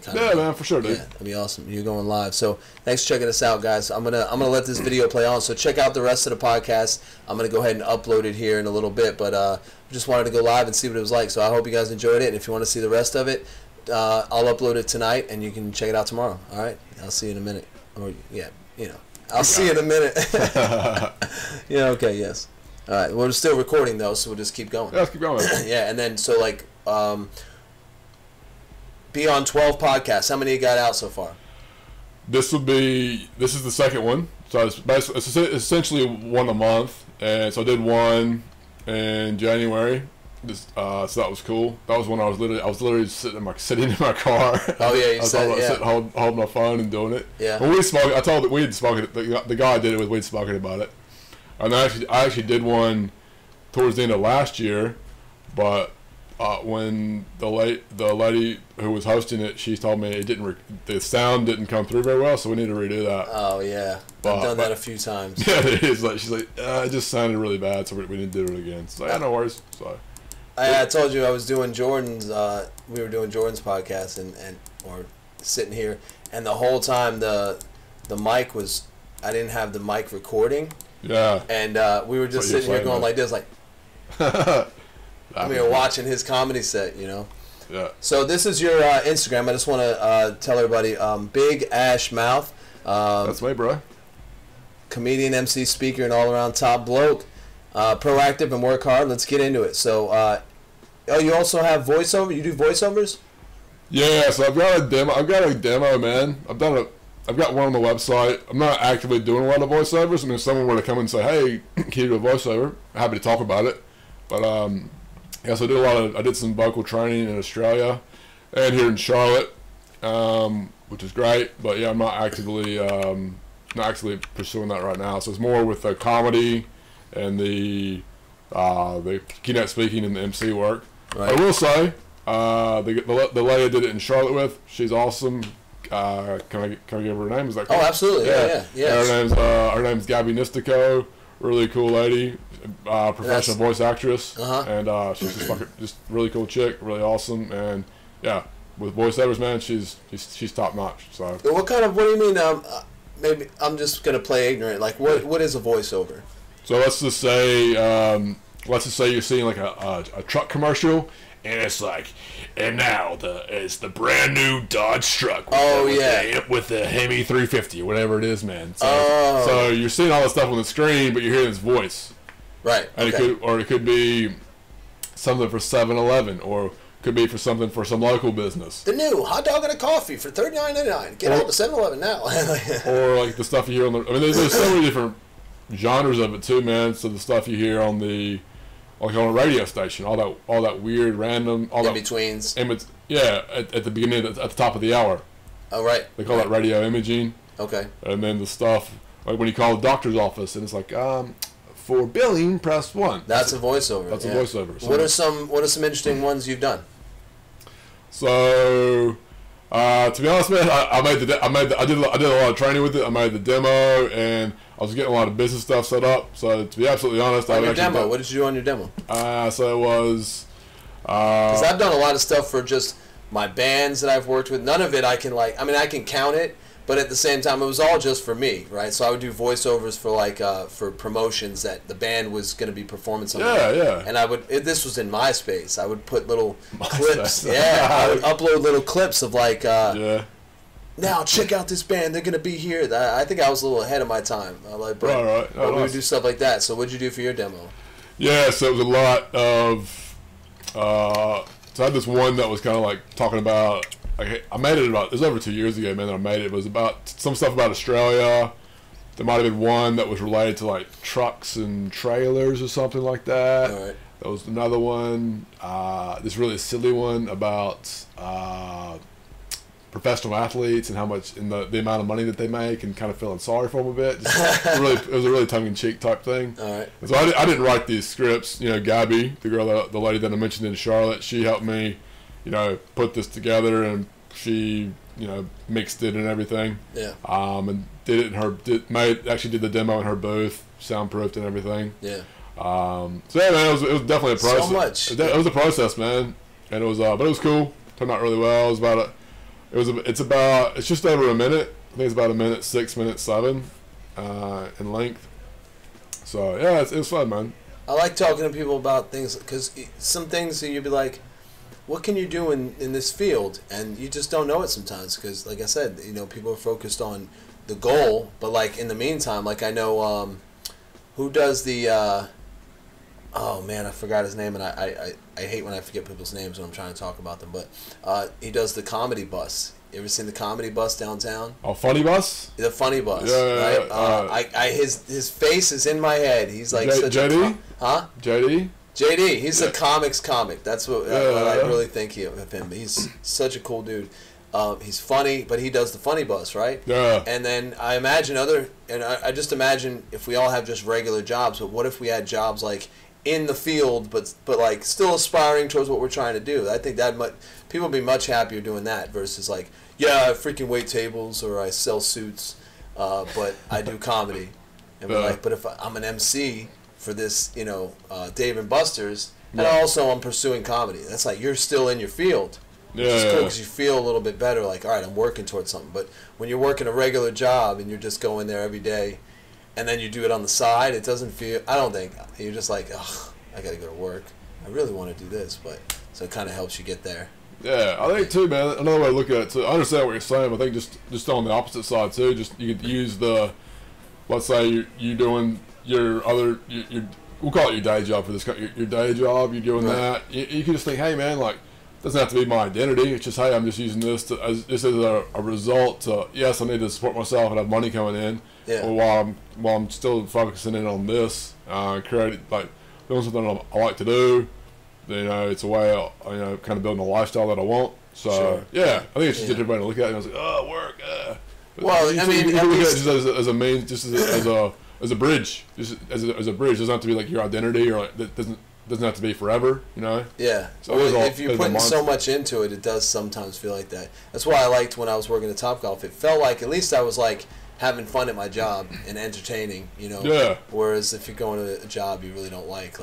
man, for sure, dude. Yeah, that'd be awesome. You're going live, so thanks for checking us out, guys. I'm gonna let this video play on, so check out the rest of the podcast. I'm gonna go ahead and upload it here in a little bit, but just wanted to go live and see what it was like. So I hope you guys enjoyed it, and if you want to see the rest of it, I'll upload it tonight, and you can check it out tomorrow. All right, I'll see you in a minute. I'll see you in a minute. Yeah. Okay. Yes. All right. We're still recording though, so we'll just keep going. Yeah, let's keep going. Yeah, and then so like. Be on 12 podcasts. How many you got out so far? This is the second one. So it's essentially one a month, and so I did one in January. So that was cool. That was when I was literally sitting in my car. Oh yeah, you said sitting, holding my phone and doing it. Yeah. When I told that we'd spoken. The guy I did it with, we'd spoken about it, and I actually did one towards the end of last year, but. When the lady who was hosting it, she told me the sound didn't come through very well, so we need to redo that. Oh yeah, I've done that a few times. Yeah, it is. She's like, it just sounded really bad, so we didn't do it again. So yeah, no worries. So I told you I was doing Jordan's. We were doing Jordan's podcast or sitting here, and the whole time the mic was. I didn't have the mic recording. Yeah. And we were just sitting here going like this, like. We were watching his comedy set, Yeah. So this is your Instagram. I just want to tell everybody, Big Ash Mouth. That's me, bro. Comedian, MC, speaker, and all-around top bloke. proactive and work hard. Let's get into it. So, oh, you also have voiceover. You do voiceovers? Yeah, so I've got a demo, man. I've got one on the website. I'm not actively doing a lot of voiceovers. I mean, if someone were to come and say, "Hey, can you do a voiceover?" I'm happy to talk about it. But yeah, so I did some vocal training in Australia and here in Charlotte, which is great. But yeah, I'm not actively pursuing that right now. So it's more with the comedy and the keynote speaking and the MC work. Right. I will say, the lady I did it in Charlotte with, she's awesome. Can I give her name? Is that cool? Oh, absolutely. Yeah. Her name's Gabby Nistico. Really cool lady, professional voice actress, and she's just really cool chick, really awesome, and yeah, with voiceovers, man, she's top notch. So. What do you mean? Maybe I'm just gonna play ignorant. Like, what is a voiceover? So let's just say you're seeing like a truck commercial, and it's like, and now it's the brand new Dodge truck. With the Hemi 350 or whatever it is, man. So you're seeing all this stuff on the screen, but you're hearing his voice. Right. And it could be something for 7-Eleven, or could be for something for some local business. The new hot dog and a coffee for $39.99. Get out to 7-Eleven now. Or like the stuff you hear on the. I mean, there's so many different genres of it too, man. So the stuff you hear on the. Like on a radio station, all that weird, random, all in-betweens. Yeah, at the beginning, at the top of the hour. Oh, right. They call that radio imaging. Okay. And then the stuff, like when you call the doctor's office, and it's like, for billing, press 1. That's a voiceover. That's a voiceover. So what are some interesting ones you've done? So, to be honest, man, I did a lot of training with it. I made the demo, and I was getting a lot of business stuff set up. So to be absolutely honest, what did you do on your demo? So it was. Because I've done a lot of stuff for just my bands that I've worked with. None of it I can count it, but at the same time, it was all just for me, right? So I would do voiceovers for for promotions that the band was going to be performing something. Yeah. And this was in MySpace. I would put little clips. Yeah, I would upload little clips of now check out this band. They're gonna be here. I think I was a little ahead of my time. But we would do stuff like that. So what'd you do for your demo? Yeah, so it was a lot of. So I had this one that was kind of like talking about. I made it it was over 2 years ago, man. That I made it. It was about some stuff about Australia. There might have been one that was related to like trucks and trailers or something like that. All right. There was another one. This really silly one about. Professional athletes and how much in the amount of money that they make, and kind of feeling sorry for them a bit. It was a really tongue-in-cheek type thing. All right. So I didn't write these scripts. You know, Gabby, the lady that I mentioned in Charlotte, she helped me, put this together, and she, mixed it and everything. Yeah. And did it actually did the demo in her booth, soundproofed and everything. Yeah. So yeah, man, it was definitely a process. So much. It was a process, man, and it was, but it was cool. Turned out really well. It was it's just over a minute. I think it's about 1:06, 1:07 in length. So yeah, it was fun, man. I like talking to people about things, because some things you'd be like, what can you do in this field? And you just don't know it sometimes, because like I said, people are focused on the goal, but like in the meantime, like I know who does the oh man, I forgot his name, and I hate when I forget people's names when I'm trying to talk about them, but he does the comedy bus. You ever seen the comedy bus downtown? Oh, Funny Bus? The Funny Bus, right? His face is in my head. He's like JD? JD? He's a comics comic. That's what I really think of him. He's such a cool dude. He's funny, but he does the Funny Bus, right? Yeah. And then I imagine I just imagine if we all have just regular jobs, but what if we had jobs like in the field, but like still aspiring towards what we're trying to do? I think people would be much happier doing that versus like, I freaking wait tables or I sell suits, but I do comedy. And we're like, but if I'm an MC for this, Dave and Buster's, and also I'm pursuing comedy, that's like you're still in your field. Which is cool because you feel a little bit better, like, all right, I'm working towards something. But when you're working a regular job and you're just going there every day, and then you do it on the side, it doesn't feel, I don't think, you're just like, ugh, I got to go to work. I really want to do this, but so it kind of helps you get there. Yeah, I think too, man, another way to look at it too, I understand what you're saying, but I think just on the opposite side too, just you could use let's say you're doing your we'll call it your day job for this. Your day job, you're doing that. You can just think, hey man, like, it doesn't have to be my identity. It's just, hey, I'm just using this as a result. Yes, I need to support myself and have money coming in. Yeah. Or while I'm still focusing in on this, doing something I like to do. You know, it's a way of, kind of building a lifestyle that I want. So I think it's just everybody to look at it and I was like, oh, work. Well, you I mean, can look at it just as a means, just as a bridge, just as a bridge. It doesn't have to be like your identity, or like, that doesn't have to be forever, you know? Yeah. So well, if you're putting so much into it, it does sometimes feel like that. That's why I liked when I was working at Topgolf. It felt like at least I was like having fun at my job and entertaining, you know? Yeah. Whereas if you're going to a job you really don't like,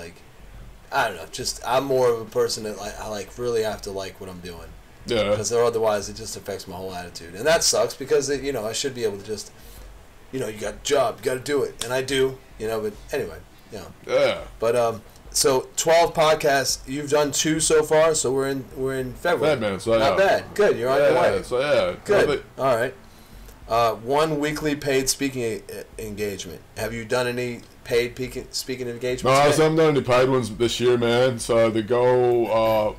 I don't know, just I'm more of a person that I really have to like what I'm doing. Yeah. Because otherwise it just affects my whole attitude. And that sucks because, I should be able to just, you got a job, you got to do it. And I do, but anyway, Yeah. But, so 12 podcasts. You've done 2 so far, so we're in February. Bad, man. So, not bad. Good. You're on your way. So Good. All right. 1 weekly paid engagement. Have you done any paid speaking engagements? No, I haven't done any paid ones this year, man. So the goal,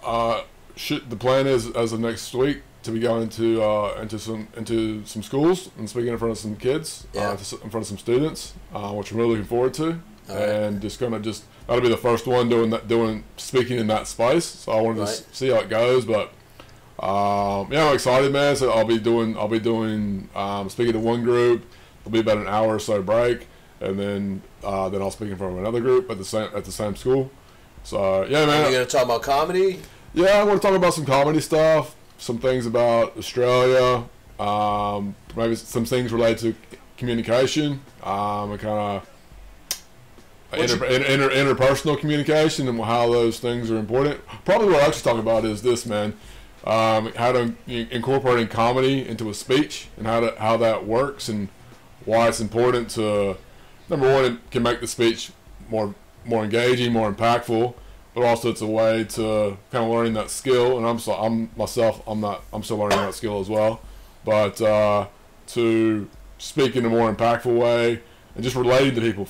the plan is as of next week to be going into some schools and speaking in front of some kids, in front of some students, which I'm really looking forward to. And that'll be the first one doing speaking in that space. So I wanted to see how it goes, but I'm excited, man. So I'll be doing speaking to one group. There'll be about an hour or so break, and then I'll speak in front of another group at the same school. So yeah, man. Are you gonna talk about comedy? Yeah, I want to talk about some comedy stuff, some things about Australia, maybe some things related to communication, and kind of interpersonal communication and how those things are important. Probably what I actually talk about is this, man. How to incorporating comedy into a speech and how that works and why it's important to, number one, it can make the speech more engaging, more impactful, but also it's a way to kind of learning that skill. And I'm still learning that skill as well, but to speak in a more impactful way and just relating to people.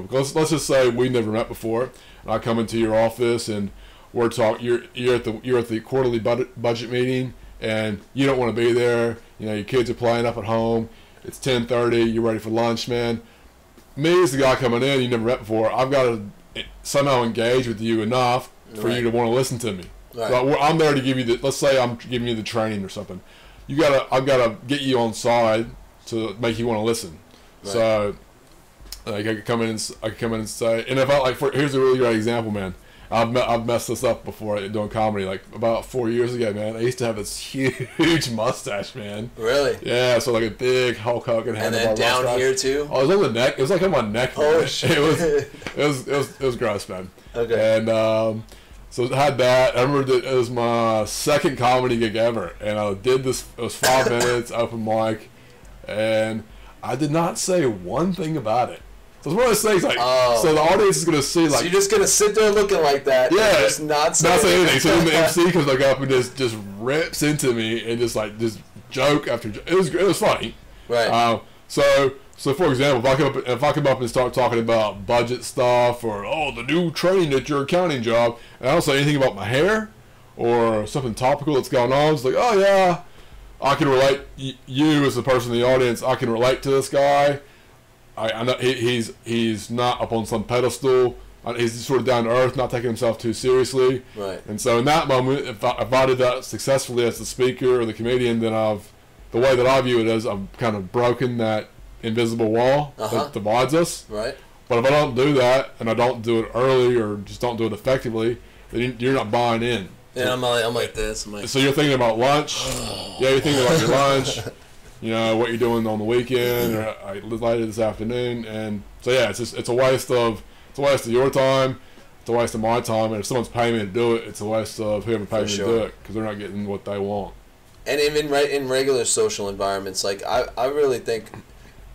Because let's just say we never met before, and I come into your office and we're talking. You're at the quarterly budget meeting, and you don't want to be there. Your kids are playing up at home. It's 10:30. You're ready for lunch, man. Me as the guy coming in, you never met before. I've got to somehow engage with you enough for you to want to listen to me. Right. So I'm there to give you let's say I'm giving you the training or something. I've got to get you on side to make you want to listen. Right. So I could come in and say, and if here's a really great example, man. I've messed this up before doing comedy. Like about 4 years ago, man, I used to have this huge mustache, man. Really? Yeah, so like a big Hulk Hogan handlebar mustache. And then down mustache. here too. Oh, it was on the neck. It was like on my neck. Oh shit! It was gross, man. Okay. And so I had that. I remember that it was my second comedy gig ever, and I did this. It was 5 minutes open mic, and I did not say one thing about it. So it's one of those things so the audience is gonna see so you're just gonna sit there looking like that, and just not say anything. So then the MC comes up and just rips into me and just joke after joke. It was funny, right? So for example, if I come up and start talking about budget stuff or the new training at your accounting job, and I don't say anything about my hair or something topical that's going on, it's like, oh yeah, I can relate. You as the person in the audience, I can relate to this guy. I know he's not up on some pedestal. He's sort of down to earth, not taking himself too seriously. Right. And so in that moment, if I did that successfully as the speaker or the comedian, then the way that I view it is I've kind of broken that invisible wall that divides us. Right. But if I don't do that and I don't do it early or just don't do it effectively, then you're not buying in. Yeah, I'm like this. So you're thinking about lunch. Yeah, you're thinking about your lunch. What you're doing on the weekend or later this afternoon, and so yeah, it's a waste of your time, it's a waste of my time, and if someone's paying me to do it, it's a waste of whoever paid me to do it because they're not getting what they want. And even in regular social environments, I really think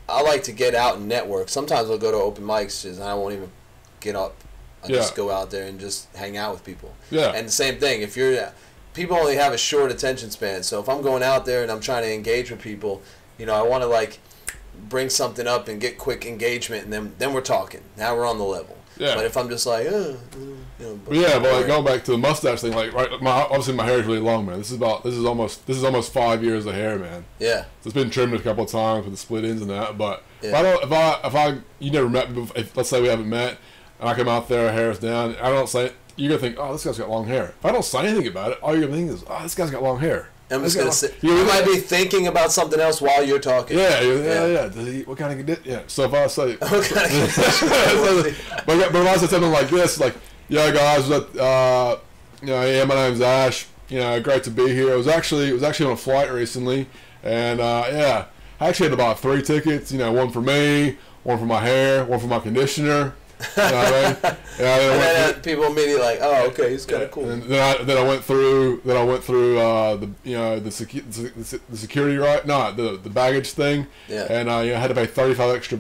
I like to get out and network. Sometimes I'll go to open mics and I won't even get up. I just go out there and just hang out with people. Yeah. And the same thing, people only have a short attention span, so if I'm going out there and I'm trying to engage with people, I want to bring something up and get quick engagement, and then we're talking. Now we're on the level. Yeah. But if I'm just like, but like going back to the mustache thing, like obviously my hair is really long, man. This is almost 5 years of hair, man. Yeah. So it's been trimmed a couple of times with the split ends and that. But yeah. if I you never met me, if let's say we haven't met, and I come out there, hair's down, I don't say, you're gonna think, oh, this guy's got long hair. If I don't say anything about it, all you're gonna think is, oh, this guy's got long hair. I'm just gonna say, you might be thinking about something else while you're talking. Yeah. What kind of condition? Yeah. So if I say, but if I say something like this, like, yeah, guys, my name's Ash. Great to be here. I was actually on a flight recently, and I actually had about 3 tickets. One for me, one for my hair, one for my conditioner. You know what I mean? And then people immediately like, oh, okay, he's kind of cool. And then I went through the security the baggage thing. Yeah. And I had to pay $35 extra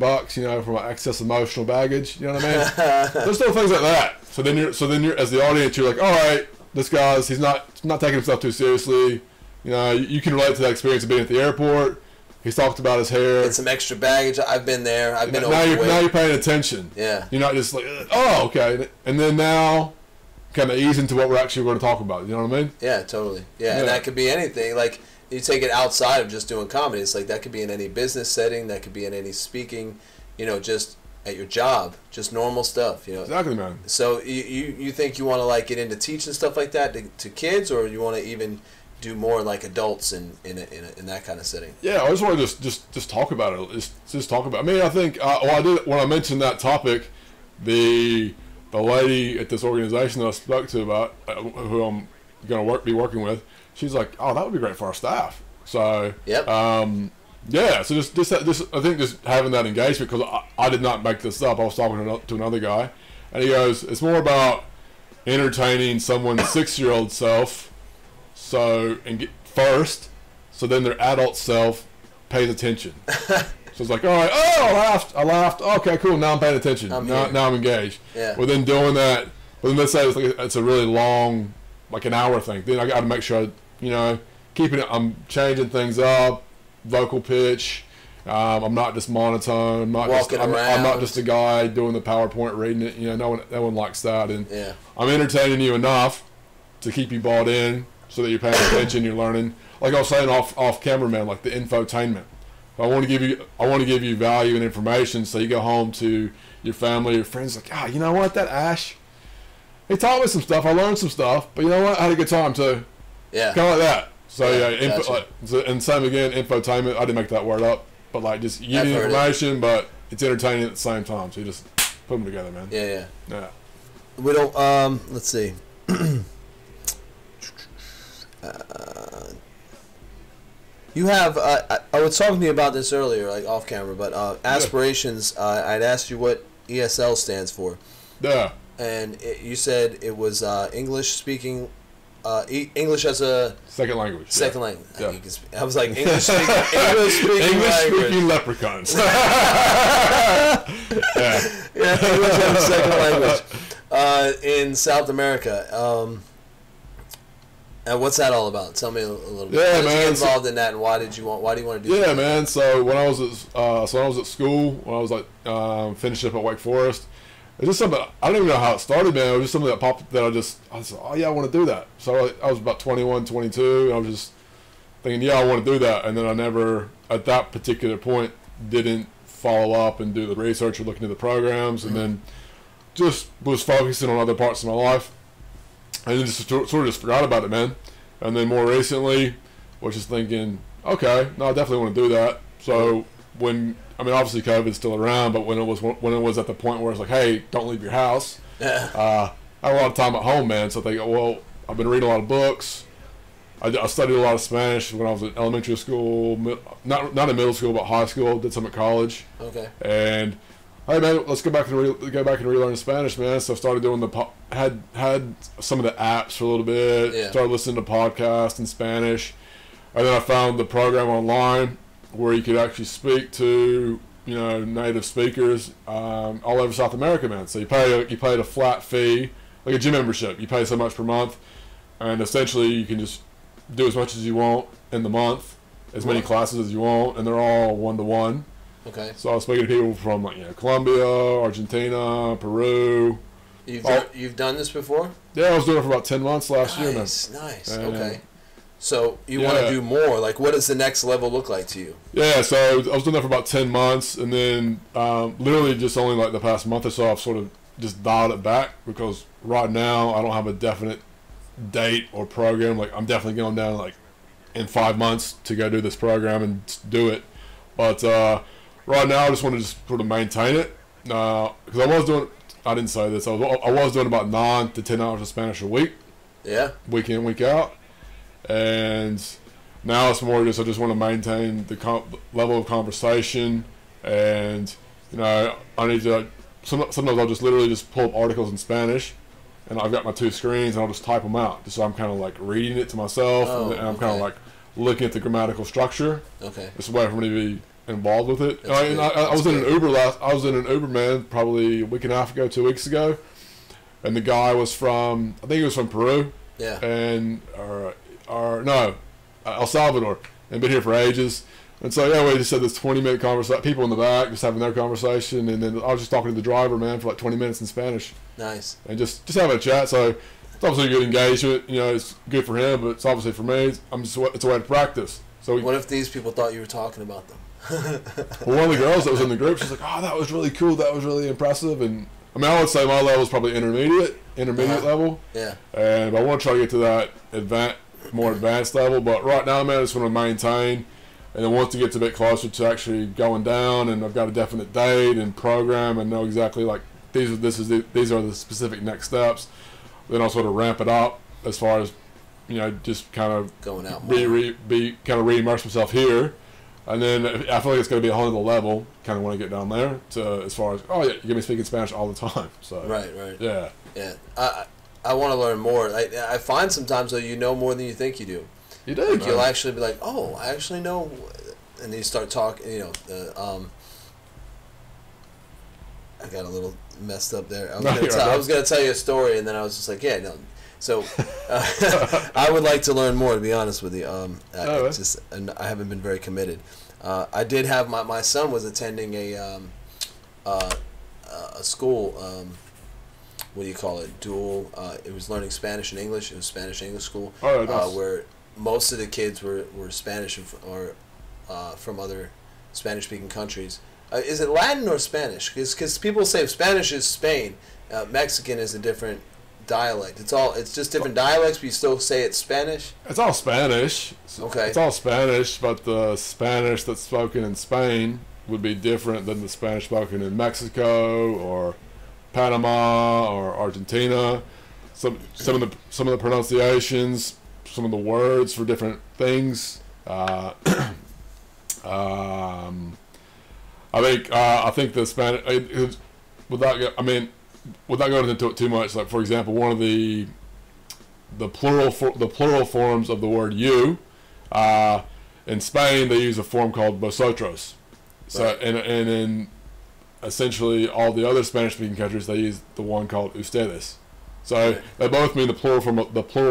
for my excess emotional baggage. You know what I mean? There's little things like that. So then you're as the audience, you're like, all right, this guy's he's not taking himself too seriously. You can relate to that experience of being at the airport. He's talked about his hair. It's some extra baggage. I've been there. I've been now you're paying attention. Yeah. You're not just like, oh, okay. And then now, kind of ease into what we're actually going to talk about. You know what I mean? Yeah, totally. Yeah, and that could be anything. Like, you take it outside of just doing comedy. It's like that could be in any business setting. That could be in any speaking, just at your job. Just normal stuff, Exactly, man. So you think you want to, like, get into teaching stuff like that to kids, or you want to even do more like adults in that kind of setting? Yeah, I just want to just talk about it. Just talk about it. I mean, I think I did when I mentioned that topic, the lady at this organization that I spoke to about who I'm going to be working with, she's like, oh, that would be great for our staff. So yep. So just I think just having that engagement, because I did not make this up. I was talking to another guy, and he goes, it's more about entertaining someone's 6-year-old self. So then their adult self pays attention. So it's like, all right, I laughed. Okay, cool. Now I'm paying attention. Now I'm engaged. Yeah. Well, then doing that. But then let's say it's a really long, like an hour thing. Then I got to make sure, keeping it. I'm changing things up, vocal pitch. I'm not just monotone. I'm not just a guy doing the PowerPoint reading it. No one likes that. And I'm entertaining you enough to keep you bought in, so that you're paying attention, you're learning. Like I was saying off camera, man, like the infotainment. I want to give you value and information, so you go home to your family, your friends, like, you know what, that Ash, he taught me some stuff. I learned some stuff, but you know what, I had a good time too. Yeah. Kind of like that. So gotcha. And same again, infotainment. I didn't make that word up, but like just you need information, but it's entertaining at the same time. So you just put them together, man. Yeah. We don't. Let's see. You have I was talking to you about this earlier, like off camera, but aspirations. I'd asked you what ESL stands for. Yeah. And you said it was English speaking, English as a second language. Language. Yeah. I was like English speaking leprechauns. English as a second language in South America. And what's that all about? Tell me a little bit. Yeah, man. Man. Get involved in that, and why do you want to do that? Yeah, man. So when I was at school, when I was like finishing up at Wake Forest, it's just something, I don't even know how it started, man. It was just something that popped that I was like, oh yeah, I want to do that. So I was about 21, 22, and I was just thinking, yeah, I want to do that. And then I never, at that particular point, didn't follow up and do the research or look into the programs, and then just was focusing on other parts of my life. And then just sort of just forgot about it, man. And then more recently, was just thinking, okay, no, I definitely want to do that. So obviously COVID's still around, but when it was at the point where it's like, hey, don't leave your house, I had a lot of time at home, man. So I think, well, I've been reading a lot of books. I studied a lot of Spanish when I was in elementary school, not in middle school, but high school. Did some at college. Okay. And hey man, let's go back and relearn Spanish, man. So I started doing had some of the apps for a little bit. Yeah. Started listening to podcasts in Spanish, and then I found the program online where you could actually speak to native speakers all over South America, man. So you paid a flat fee, like a gym membership. You pay so much per month, and essentially you can just do as much as you want in the month, as many classes as you want, and they're all 1-to-1. Okay. So I was speaking to people from like Colombia, Argentina, Peru. You've done this before? Yeah, I was doing it for about 10 months last year. Nice. Okay. So you want to do more? Like, what does the next level look like to you? Yeah, so I was doing that for about 10 months, and then literally just only like the past month or so, I've sort of just dialed it back because right now I don't have a definite date or program. Like, I'm definitely going down like in 5 months to go do this program and do it. But right now I just want to just sort of maintain it because I didn't say this. I was doing about 9 to 10 hours of Spanish a week. Yeah. Week in, week out. And now it's more just I just want to maintain the level of conversation, and I need to. Sometimes I'll just literally just pull up articles in Spanish, and I've got my 2 screens, and I'll just type them out. Just so I'm kind of like reading it to myself, and I'm kind of like looking at the grammatical structure. Okay. It's a way for me to be involved with it. I was in an Uber I was in an Uber, man, probably a week and a half ago, 2 weeks ago, and the guy was from, I think he was from Peru. Yeah. And El Salvador, and been here for ages. And so we just had this 20-minute conversation. People in the back just having their conversation, and then I was just talking to the driver, man, for like 20 minutes in Spanish. Nice. And just having a chat. So it's obviously a good engagement. It's good for him, but it's obviously for me. It's a way to practice. So what if these people thought you were talking about them? Well, one of the girls that was in the group, she's like, "Oh, that was really cool. That was really impressive." And I mean, I would say my level is probably intermediate level. Yeah. And I want to try to get to that more advanced level, but right now, man, I just want to maintain, and then once it gets a bit closer to actually going down, and I've got a definite date and program, and know exactly like these are the specific next steps, then I'll sort of ramp it up as far as just kind of going out, be kind of re-immerse myself here, and then I feel like it's going to be a whole other level. Kind of want to get down there to as far as you're gonna be speaking Spanish all the time. So right, yeah. I want to learn more. I find sometimes though you know more than you think you do. You do. Like, you'll actually be like, oh, I actually know, and then you start talking. I got a little messed up there. I was gonna tell you a story, and then I was just like, yeah, no. So I would like to learn more, to be honest with you. I haven't been very committed. I did have my son was attending a school. What do you call it? Dual. It was learning Spanish and English. It was Spanish-English school. Oh, nice. Where most of the kids were Spanish or from other Spanish-speaking countries. Is it Latin or Spanish? Because people say Spanish is Spain. Mexican is a different dialect. It's just different dialects, but you still say it's Spanish? It's all Spanish. Okay. It's all Spanish, but the Spanish that's spoken in Spain would be different than the Spanish spoken in Mexico or Panama or Argentina. Some of the pronunciations, some of the words for different things. I think the Spanish without going into it too much. Like, for example, one of the plural forms of the word "you" in Spain, they use a form called "vosotros." So Right. and in essentially all the other Spanish-speaking countries, they use the one called "ustedes." So they both mean the plural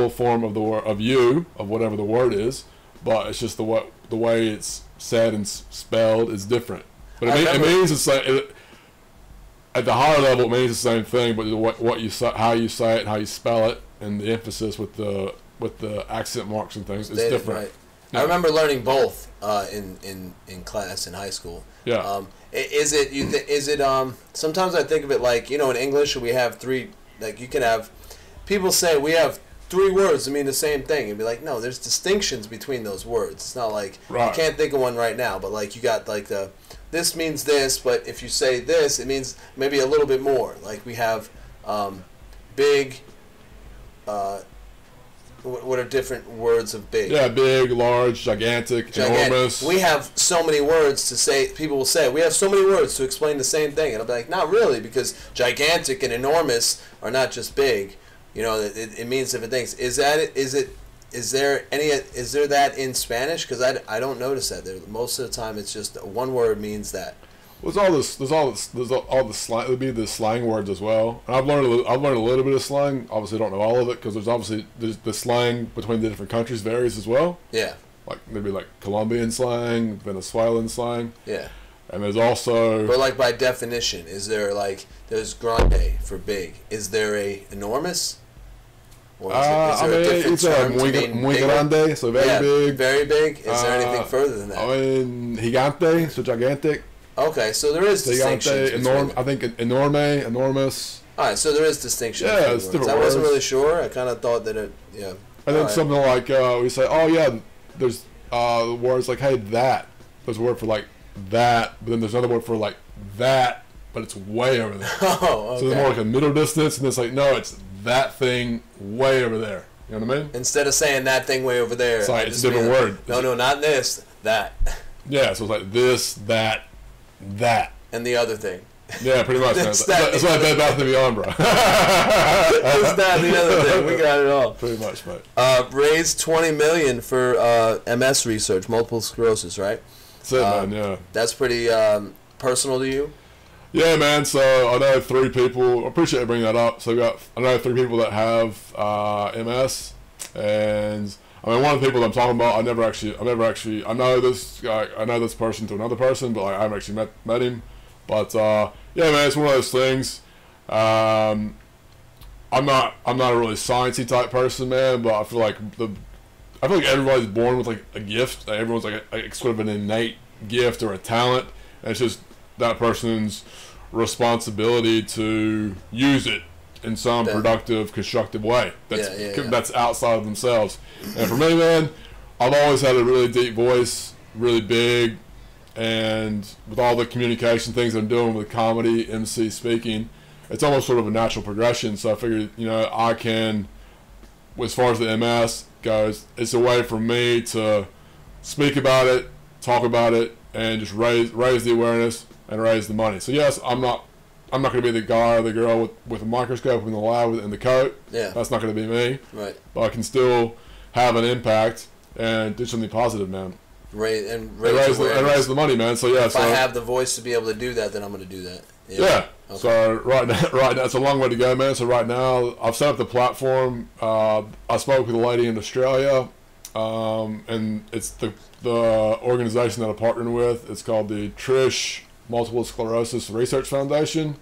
form of the word of "you" of whatever the word is, but it's just the way it's said and spelled is different. But it means the same. At the higher level, it means the same thing, but how you say it, and how you spell it, and the emphasis with the accent marks and things is different. Right. Yeah. I remember learning both in class in high school. Yeah. Is it sometimes I think of it like, in English we have three, like you can have, people say we have 3 words that mean the same thing, and be like, no, there's distinctions between those words. It's not like, I can't think of one right now, but like you got like this means this, but if you say this, it means maybe a little bit more. Like we have big, what are different words of big? Yeah, big, large, gigantic, enormous. We have so many words to say. People will say, we have so many words to explain the same thing. And I'll be like, not really, because gigantic and enormous are not just big. It means different things. Is there that in Spanish? Because I don't notice that. Most of the time, it's just one word means that. Well, there's all the slang. There'd be the slang words as well. And I've learned a little bit of slang. Obviously, don't know all of it because there's the slang between the different countries varies as well. Yeah. Like maybe like Colombian slang, Venezuelan slang. Yeah. And there's also... But like by definition, is there like, there's grande for big. Is there a enormous? Or is there a different term to mean muy bigger? grande, so very big. Very big? Is there anything further than that? I mean, gigante, so gigantic. Okay, so there is distinctions. I think enorme, enormous. Alright, so there is distinction. Yeah, it's different I wasn't words. really sure. I kind of thought that it, yeah. And then something like, we say, oh yeah, there's words like, hey, that. There's a word for like that, but then there's another word for like that, but it's way over there. Oh, okay. So there's more like a middle distance, and it's like, no, it's that thing way over there. You know what I mean? Instead of saying that thing way over there. It's like, it's a different word. No, not this, that. Yeah, so it's like this, that. And the other thing. Yeah, pretty much. It's That's like Bed Bath & Beyond, bro. It's that and the other thing. We got it all. Pretty much, mate. Raised $20 million for MS research, multiple sclerosis, right? That's it, man, yeah. That's pretty personal to you? Yeah, man, so I know 3 people. I appreciate you bringing that up. So I know 3 people that have MS, and I mean, one of the people that I'm talking about, I know this guy, I know this person to another person, but like, I haven't actually met him. But yeah, man, it's one of those things. I'm not a really sciencey type person, man, but I feel like everybody's born with like a gift. Like, everyone's like a sort of an innate gift or a talent, and it's just that person's responsibility to use it in some productive, constructive way that's outside of themselves. And for me, man, I've always had a really deep voice, really big, and with all the communication things I'm doing with comedy, MC, speaking, it's almost sort of a natural progression. So I figured, I can, as far as the MS goes, it's a way for me to speak about it, talk about it, and just raise the awareness and raise the money. So yes, I'm not going to be the guy or the girl with a microscope in the lab in the coat. Yeah, that's not going to be me. Right. But I can still have an impact and do something positive, man. Raise the money, man. So yeah. If I have the voice to be able to do that, then I'm going to do that. Yeah. Okay. So right now, it's a long way to go, man. So right now, I've set up the platform. I spoke with a lady in Australia, and it's the organization that I'm partnering with. It's called the Trish Multiple Sclerosis Research Foundation,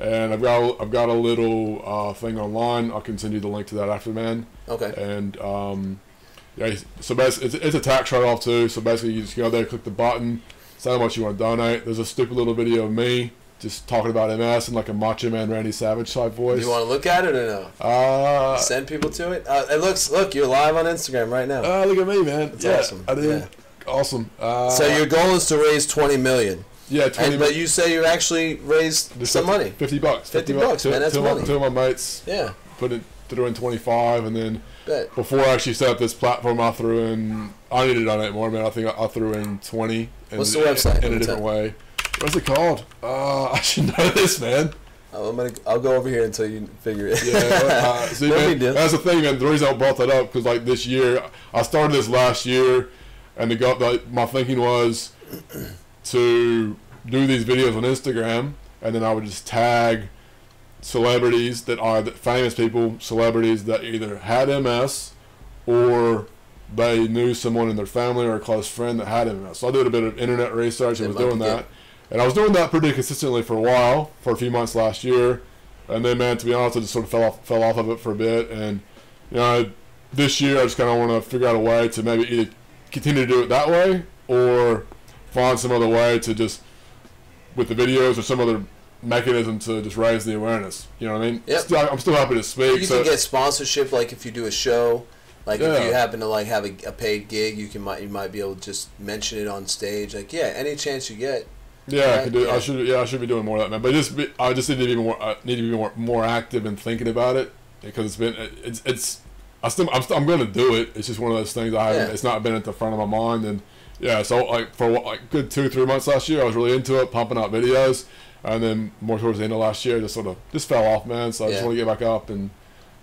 and I've got a little thing online. I'll can send you the link to that after, man. Okay. And yeah, so basically, it's a tax write-off too. So basically, you just go there, click the button, say how much you want to donate. There's a stupid little video of me just talking about MS in like a Macho Man Randy Savage type voice. Do you want to look at it or no? Send people to it. Look, you're live on Instagram right now. Look at me, man. That's awesome. I did. Yeah. Awesome. So your goal is to raise $20 million. Yeah, 20 but you say you actually raised some money. $50. $50, man. That's money. Two of my mates. Yeah. Threw in 25, and then before I actually set up this platform, I need to donate more, man. I think I threw in 20. What's the website? In a different way. What's it called? I should know this, man. I'll go over here until you figure it. Yeah. See, man, that's the thing, man. The reason I brought that up, because like this year, I started this last year, and my thinking was to do these videos on Instagram, and then I would just tag celebrities famous people, celebrities that either had MS or they knew someone in their family or a close friend that had MS. So I did a bit of internet research and was doing that. And I was doing that pretty consistently for a while, for a few months last year. And then, man, to be honest, I just sort of fell off of it for a bit. And, this year I just kind of want to figure out a way to maybe either continue to do it that way or find some other way to just, with the videos or some other mechanism to just raise the awareness. You know what I mean? Yep. I'm still happy to speak. You can get sponsorship, like if you do a show, like if you happen to like have a paid gig, you might be able to just mention it on stage. Like any chance you get. Yeah, I could do. Yeah. I should be doing more of that, man. But I just need to be more active and thinking about it, because I'm going to do it. It's just one of those things it's not been at the front of my mind. And yeah, so like for like good 2-3 months last year, I was really into it, pumping out videos. And then more towards the end of last year, just fell off, man. So I just want to get back up and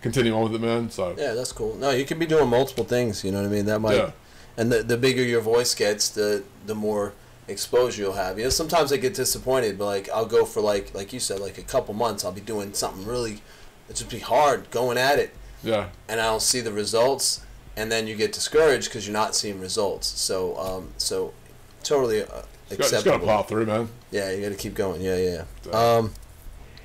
continue on with it, man. So yeah, that's cool. No, you can be doing multiple things. You know what I mean? That might, and the bigger your voice gets, the more exposure you'll have. Sometimes I get disappointed, but like I'll go for like you said, like a couple months. I'll be doing something really, it's just be hard going at it. Yeah. And I don't see the results, and then you get discouraged because you're not seeing results. So totally Just gotta plow through, man. Yeah, you got to keep going. Yeah.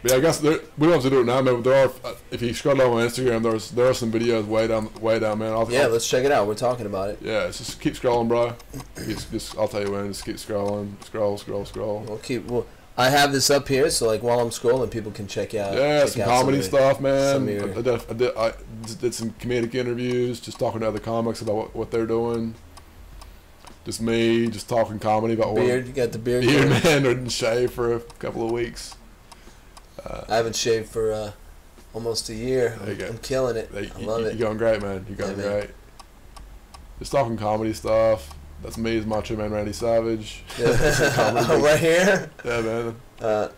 Yeah, I guess we don't have to do it now, man. But there are, if you scroll down on Instagram, there are some videos way down, man. Let's check it out. We're talking about it. Yeah, just keep scrolling, bro. I'll tell you when. Just keep scrolling, scroll. I have this up here, so like while I'm scrolling, people can check out. Yeah, some comedy stuff, man. I did some comedic interviews, just talking to other comics about what they're doing. Just me, just talking comedy about beard. You got the beard. Beard, man. I didn't shave for a couple of weeks. I haven't shaved for almost a year. I'm killing it. I love it. You're going great, man. You're going great. Just talking comedy stuff. That's me as Macho Man Randy Savage. Right here? Yeah, man.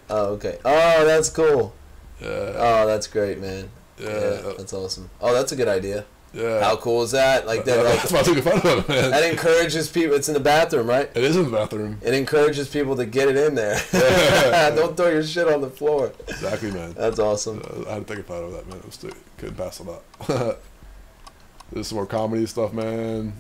Okay. Oh, that's cool. Yeah. Oh, that's great, man. Yeah. That's awesome. Oh, that's a good idea. Yeah. How cool is that? Like that. That's why I took a photo of it, man. That encourages people. It's in the bathroom, right? It is in the bathroom. It encourages people to get it in there. Yeah. Don't throw your shit on the floor. Exactly, man. That's awesome. I had to take a photo of that, man. Couldn't pass it up. There's some more comedy stuff, man.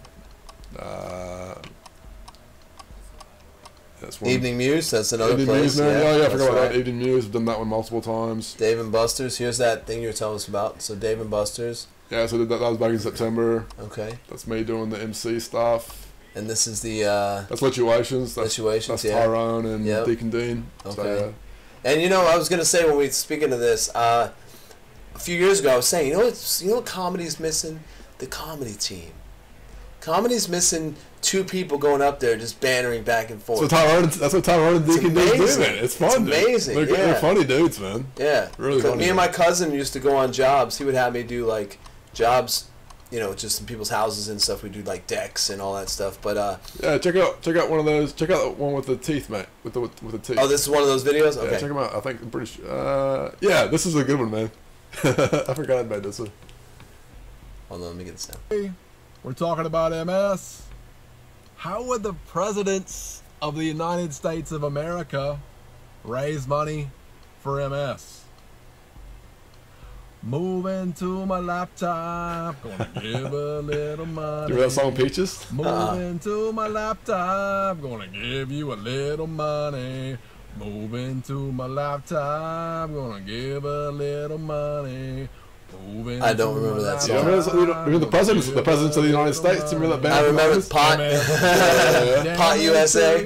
That's one. Evening Muse, that's another Evening place. Muse, man. I forgot about right. that. Evening Muse, I've done that one multiple times. Dave and Buster's, here's that thing you were telling us about. So Dave and Buster's. Yeah, so that was back in September. Okay. That's me doing the MC stuff. And this is the... that's Lituations. That's Tyrone and Deacon Dean. Okay. So, and you know, I was going to say when we speaking of this, a few years ago I was saying, you know what comedy's missing? The comedy team. Comedy's missing two people going up there just bantering back and forth. That's what Tyrone and Deacon Dean do, man. It's fun. It's amazing. They're funny dudes, man. Yeah. Really funny. Me and my cousin used to go on jobs. He would have me do like jobs, just in people's houses and stuff. We do like decks and all that stuff. But yeah, check out one of those. Check out the one with the teeth, mate. With the teeth. Oh, this is one of those videos. Okay. Yeah, check them out. I'm pretty sure. Yeah, this is a good one, man. I forgot I made this one. Hold on, let me get this down. We're talking about MS. How would the presidents of the United States of America raise money for MS? Move into my laptop, gonna give a little money. You remember that song Peaches? Move into my laptop, gonna give you a little money. Move into my laptop, gonna give a little money. I don't remember that song. Remember the presidents of the United States? Remember that band? I remember Pot USA.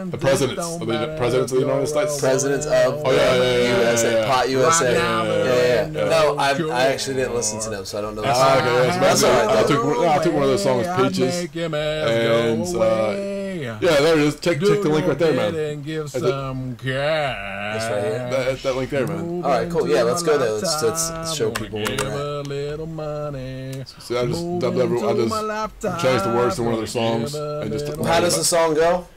The presidents of the United States. Presidents of USA. Pot USA. Yeah. No, I actually didn't listen to them, so I don't know. That's all right. I took one of those songs, Peaches, and there it is. Check the link right there, man. Give some cash. This right here. That link there, man. All right, cool. Yeah, let's go there. Let's show people where we're at. Little money. See, I just changed the words to one of their songs and just. How does the song go?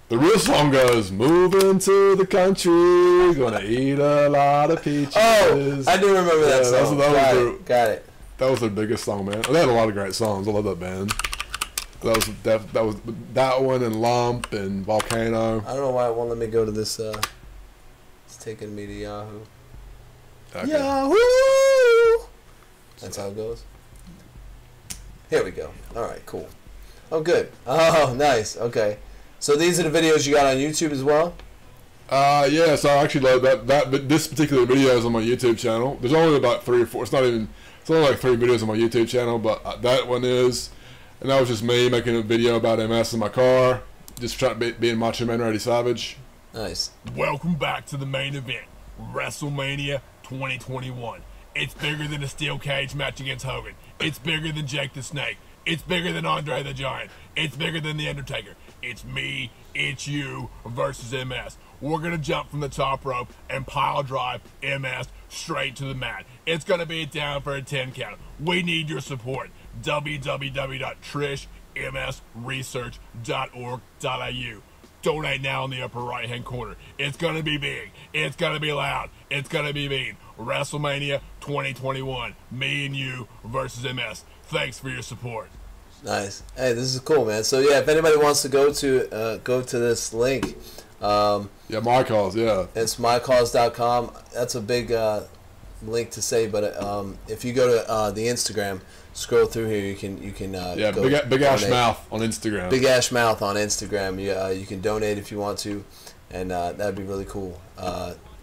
The real song goes, moving to the country, gonna eat a lot of peaches. Oh, I do remember that song. Got it. That was their biggest song, man. They had a lot of great songs. I love that band. That was that one and Lump and Volcano. I don't know why it won't let me go to this. It's taking me to Yahoo. Okay. Yahoo! That's how it goes. Here we go. All right, cool. Oh, good. Oh, nice. Okay. So these are the videos you got on YouTube as well? Yeah, so I actually love that but this particular video is on my YouTube channel. There's only about 3 or 4. It's only like 3 videos on my YouTube channel, but that one is. And that was just me making a video about MS in my car. Just trying to be Macho Man Randy Savage. Nice. Welcome back to the main event, WrestleMania 2021. It's bigger than a steel cage match against Hogan. It's bigger than Jake the Snake. It's bigger than Andre the Giant. It's bigger than The Undertaker. It's me, it's you versus MS. We're going to jump from the top rope and pile drive MS straight to the mat. It's going to be down for a 10 count. We need your support. www.trishmsresearch.org.au. Donate now in the upper right hand corner. It's going to be big. It's going to be loud. It's going to be mean. WrestleMania 2021. Me and you versus MS. Thanks for your support. Nice. Hey, this is cool, man. So yeah, if anybody wants to go to this link, My Cause, yeah. It's mycause.com. That's a big link to say, but if you go to the Instagram, scroll through here, you can go Big Ash donate. Mouth on Instagram. Big Ash Mouth on Instagram. You can donate if you want to, and that'd be really cool.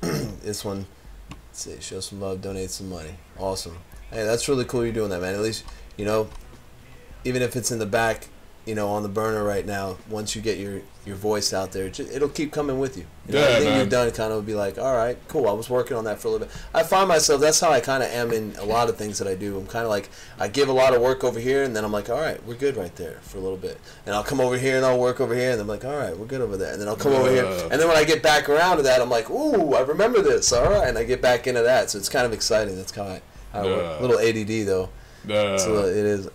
This one, let's see, show some love, donate some money. Awesome. Hey, that's really cool you're doing that, man. At least, even if it's in the back, on the burner right now, once you get your voice out there, it'll keep coming with you. Everything you've done kind of will be like, all right, cool, I was working on that for a little bit. I find myself, that's how I kind of am in a lot of things that I do. I'm kind of like, I give a lot of work over here, and then I'm like, all right, we're good right there for a little bit. And I'll come over here, and I'll work over here, and I'm like, all right, we're good over there. And then I'll come over here, and then when I get back around to that, I'm like, ooh, I remember this, all right, and I get back into that. So it's kind of exciting. That's kind of how I work. A little ADD, though. So it is.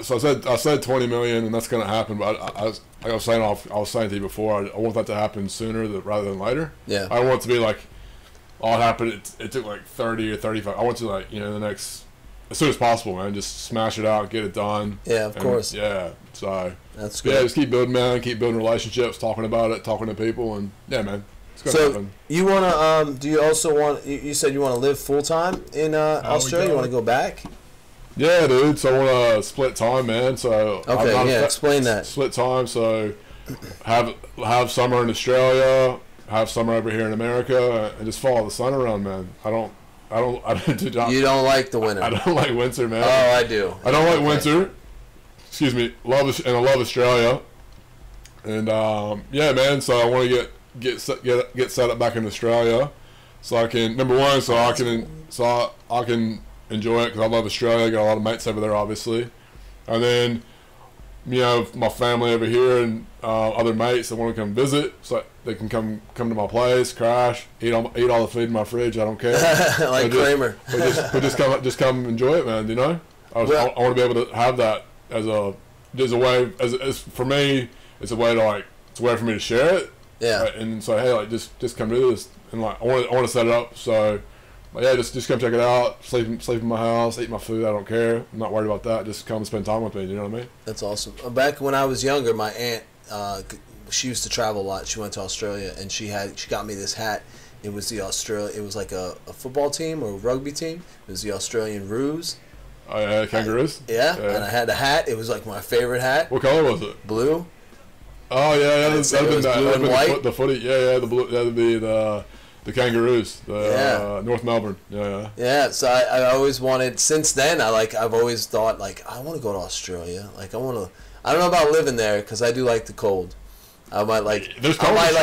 So I said 20 million, and that's gonna happen. But I was saying to you before, I want that to happen sooner rather than later. Yeah. I want it to be like, all it happened. It took like 30 or 35. I want to the next, as soon as possible, man. Just smash it out, get it done. Yeah, of course. Yeah. So that's good. Yeah, just keep building, man. Keep building relationships, talking about it, talking to people, and yeah, man. So you wanna? Do you also want? You said you want to live full time in Australia. You want to go back? Yeah, dude. So I want to split time, man. So explain that. Split time. So have summer in Australia, have summer over here in America, and just follow the sun around, man. I don't. You don't like the winter. I don't like winter, man. Oh, I do. I don't like winter. Excuse me. I love Australia. And yeah, man. So I want to get set up back in Australia, so I can I can enjoy it because I love Australia. I got a lot of mates over there, obviously, and then my family over here and other mates that want to come visit, so they can come to my place, crash, eat all the food in my fridge. I don't care. Like Kramer. But just come enjoy it, man. I want to be able to have that as a way as for me. It's a way for me to share it. Yeah. Right, and so hey, just come do this, and I want to set it up. So, yeah, just come check it out. Sleep in my house, eat my food. I don't care. I'm not worried about that. Just come and spend time with me. You know what I mean? That's awesome. Back when I was younger, my aunt, she used to travel a lot. She went to Australia, and she got me this hat. It was It was like a football team or a rugby team. It was the Australian Roos. Oh yeah, Kangaroos. Yeah, and I had a hat. It was like my favorite hat. What color was it? Blue. Oh yeah, that'd been white. The footy. Yeah, the blue. That'd be the Kangaroos. North Melbourne. Yeah. Yeah. So I always wanted. Since then, I've always thought I want to go to Australia. I don't know about living there because I do like the cold. I might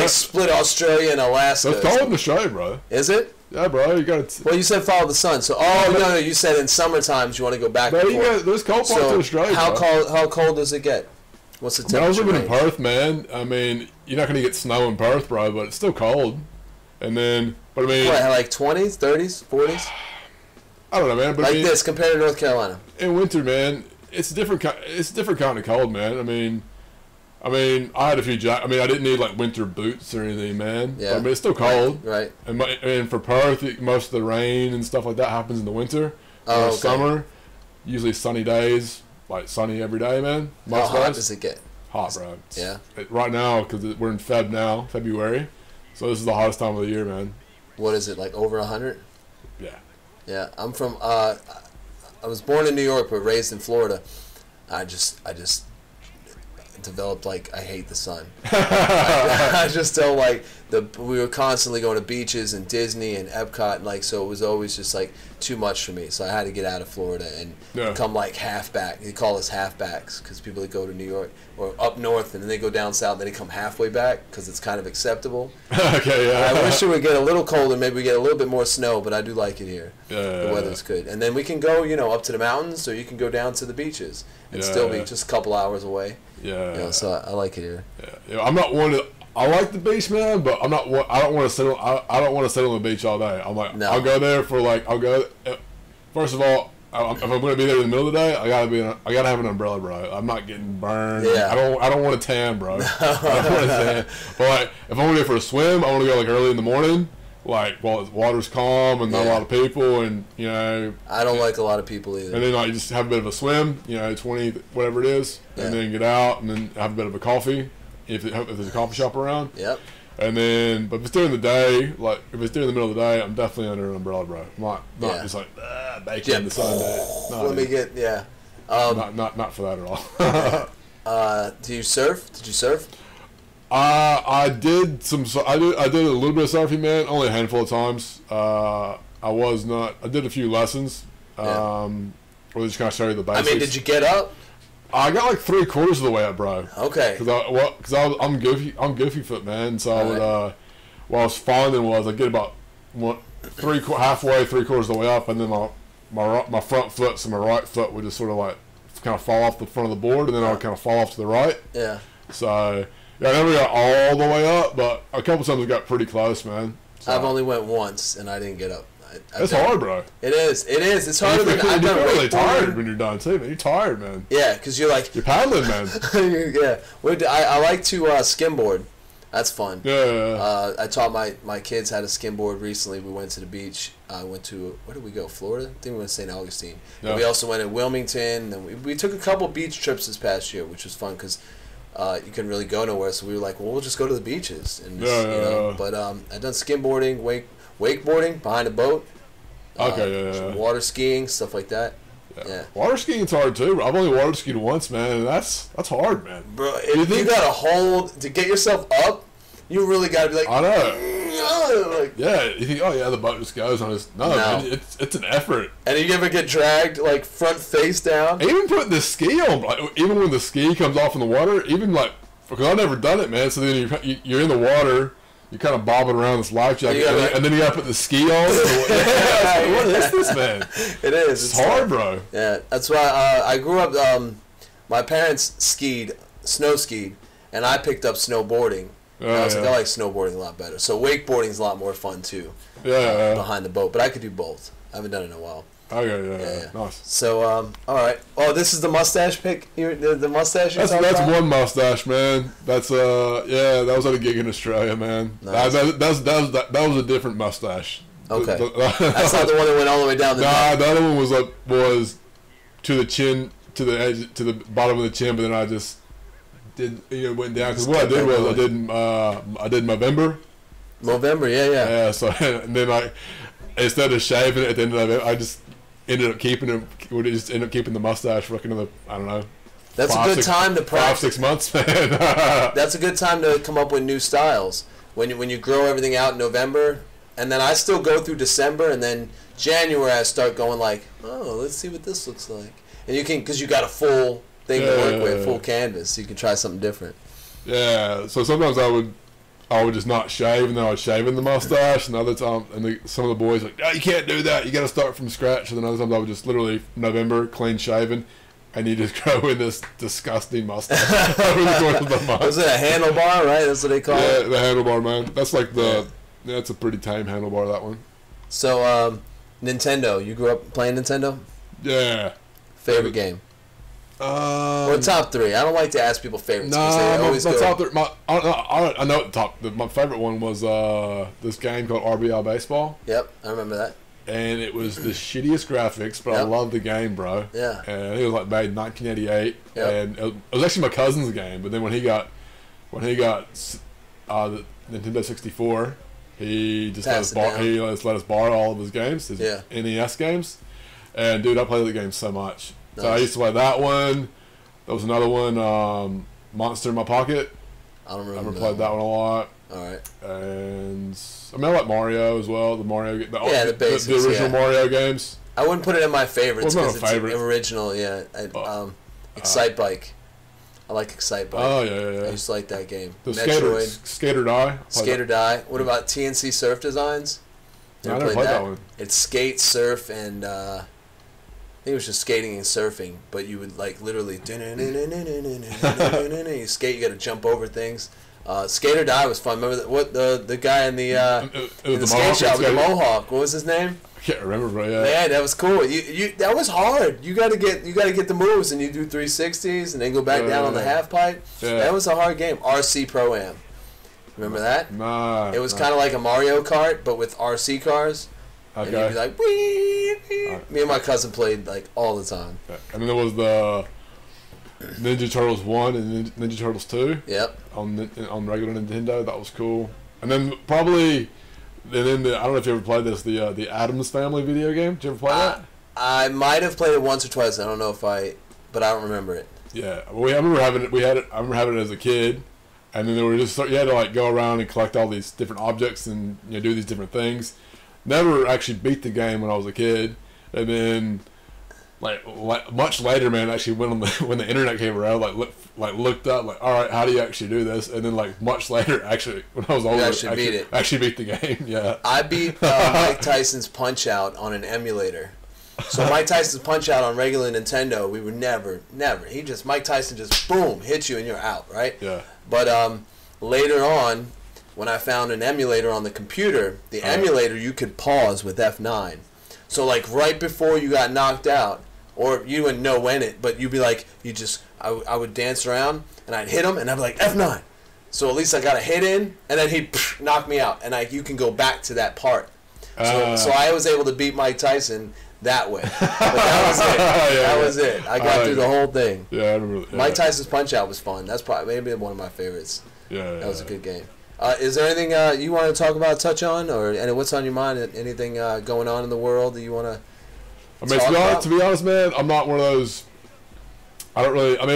split Australia and Alaska. It's cold in Australia, bro. Is it? Yeah, bro. You got. Well, you said follow the sun. So no, you said in summer times you want to go back. There's cold parts of Australia. How cold does it get? What's the temperature? I was living in Perth, man. I mean, you're not going to get snow in Perth, bro, but it's still cold. And then, but I mean... What, like 20s, 30s, 40s? I don't know, man. But this compared to North Carolina. In winter, man, it's a different kind of cold, man. I mean, I had a few I didn't need, winter boots or anything, man. Yeah. But, it's still cold. Right. And for Perth, most of the rain and stuff like that happens in the winter. Oh, okay. Summer, usually sunny days. Sunny every day, man. How hot does it get? Hot, bro. Right now, because we're in February, so this is the hottest time of the year, man. What is it, over 100? Yeah. Yeah, I'm from. I was born in New York, but raised in Florida. I just developed I hate the sun. I just don't like we were constantly going to beaches and Disney and Epcot, so it was always just too much for me. So I had to get out of Florida and become halfback. They call us halfbacks because people that go to New York or up north and then they go down south, then they come halfway back because it's kind of acceptable. Okay, yeah. I wish it would get a little colder, maybe we get a little bit more snow, but I do like it here. Yeah, the weather's good, and then we can go, up to the mountains, or you can go down to the beaches and still be just a couple hours away. Yeah. So I like it here. Yeah. I'm not one to. I like the beach, man, but I don't want to sit. I don't want to sit on the beach all day. I'm no. I'll go there for I'll go. First of all, if I'm going to be there in the middle of the day, I gotta have an umbrella, bro. I'm not getting burned. Yeah. I don't want to tan, bro. I don't want to tan. But if I'm going to go for a swim, I want to go early in the morning, while the water's calm and not a lot of people, and I don't like a lot of people either. And then you just have a bit of a swim, 20 whatever it is, and then get out and then have a bit of a coffee if there's a coffee shop around. Yep. And then, but if it's during the day, like if it's during the middle of the day, I'm definitely under an umbrella, bro. I'm not just like baking in the sun. No, Let me get not for that at all. Do you surf? Did you surf? I did some. I did a little bit of surfing, man. Only a handful of times. I did a few lessons. Where they just kind of show you the basics. I mean, did you get up? I got like 3/4 of the way up, bro. Okay. Because I'm goofy foot, man. So I would, what I was finding was I get about halfway, 3/4 of the way up, and then my front foot, so my right foot would just sort of like kind of fall off the front of the board, and then I would kind of fall off to the right. Yeah. So yeah, I never got all the way up, but a couple times I got pretty close, man. So, I've only went once, and I didn't get up. It's hard, bro. It is. It's harder than I've done. You're really tired when you're done too, man. You're tired, man. Yeah, because you're like you're paddling, man. Yeah. I like to skimboard. That's fun. Yeah. I taught my kids how to skimboard recently. We went to the beach. I went to, where did we go? Florida? I think we went to St. Augustine. Yeah. And we also went to Wilmington. And we took a couple beach trips this past year, which was fun because you couldn't really go nowhere. So we were like, well, we'll just go to the beaches. And just, you know. But I've done skimboarding, wakeboarding behind a boat. Okay, water skiing, stuff like that. Yeah. Water skiing's hard too. I've only water skied once, man, and that's hard, man. Bro, if you gotta hold to get yourself up, you really gotta be like, I know. Like, yeah, you think, oh yeah, the boat just goes on his. No, man, it's an effort. And you ever get dragged like front face down? Even putting the ski on, like, even when the ski comes off in the water, even like, because I've never done it, man. So then you're in the water. You're kind of bobbing around this life jacket, and then you gotta put the ski on. What is this, man? It is. It's hard, bro. Yeah, that's why I grew up. My parents snow skied, and I picked up snowboarding. I was like, I like snowboarding a lot better. So wakeboarding is a lot more fun too. Yeah. Behind the boat, but I could do both. I haven't done it in a while. Okay, yeah. Nice. So, all right. Oh, this is the mustache pick. The mustache. That's one mustache, man. That's that was at a gig in Australia, man. Nice. That was a different mustache. Okay. That's not the one that went all the way down the neck. The other one was to the chin, to the edge, to the bottom of the chin, but then I just went down because what I did was I did November. November, yeah. Yeah. So and then instead of shaving it at the end of it, I just ended up keeping him. We just ended up keeping the mustache for another, I don't know. That's a good time to practice. 5-6 months, man. That's a good time to come up with new styles. When you grow everything out in November, and then I still go through December, and then January I start going like, oh, let's see what this looks like. And you can, because you got a full thing to work with, full canvas, so you can try something different. Yeah. So sometimes I would just not shave, and then I would shave in the mustache, and other time, some of the boys were like, "No, you can't do that. You got to start from scratch." And then other times I would just literally November clean shaven, and you just grow in this disgusting mustache over the course of the month. Was it a handlebar, right? That's what they call it. Yeah, the handlebar, man. That's like that's a pretty tame handlebar, that one. So, Nintendo. You grew up playing Nintendo? Yeah. Favorite game? Or top three. I don't like to ask people favorites. My top three. I know my favorite one was this game called RBI Baseball. Yep, I remember that. And it was the shittiest graphics, but I loved the game, bro. Yeah. And it was like made in 1988, and it was actually my cousin's game. But then when he got the Nintendo 64, he just let us borrow all of his games, his NES games. And dude, I played the game so much. Nice. So I used to play that one. There was another one, Monster in My Pocket. I don't remember. I played that one a lot. All right. And I mean, I like Mario as well. The basics, the original Mario games. I wouldn't put it in my favorites because it's original. Yeah. Excite Bike. I like Excite Bike. Oh yeah. I used to like that game. The Skate or Die. Skate or Die. What about TNC Surf Designs? I never played that one. It's skate, surf, and I think it was just skating and surfing. But you would like literally you skate. You got to jump over things. Skate or Die was fun. Remember the guy in the skate shop with the mohawk? What was his name? I can't remember, bro. Yeah. Man, that was cool. You that was hard. You got to get the moves, and you do 360s, and then go back down on the half pipe. Yeah. That was a hard game. RC Pro-Am. Remember that? Nah. It was kind of like a Mario Kart, but with RC cars. Okay. And you'd be like, wee. Me and my cousin played like all the time. Okay. And then there was the Ninja Turtles 1 and Ninja Turtles 2. Yep. On regular Nintendo, that was cool. And then probably, and then I don't know if you ever played this, the Addams Family video game. Did you ever play that? I might have played it once or twice. I don't know but I don't remember it. Yeah, I remember having it. I remember having it as a kid, and then you had to like go around and collect all these different objects and do these different things. Never actually beat the game when I was a kid, and then like much later, man, actually went on when the internet came around, looked up, all right, how do you actually do this? And then like much later, actually when I was older, actually beat the game. Yeah, I beat Mike Tyson's Punch Out on an emulator. So Mike Tyson's Punch Out on regular Nintendo, we would never. Mike Tyson just boom hits you and you're out, right? Yeah. But later on, when I found an emulator on the computer, the emulator you could pause with F9. So like right before you got knocked out, or you wouldn't know when but you'd be like, I would dance around and I'd hit him and I'd be like F9. So at least I got a hit in, and then he'd knock me out, and you can go back to that part. So I was able to beat Mike Tyson that way. But that was it. That was it. I got through the whole thing. Yeah, I remember. Yeah. Mike Tyson's Punch Out was fun. That's probably maybe one of my favorites. Yeah, that was a good game. Is there anything you want to talk about, touch on, or what's on your mind? Anything going on in the world that you want to? To be honest, man, I'm not one of those. I don't really. I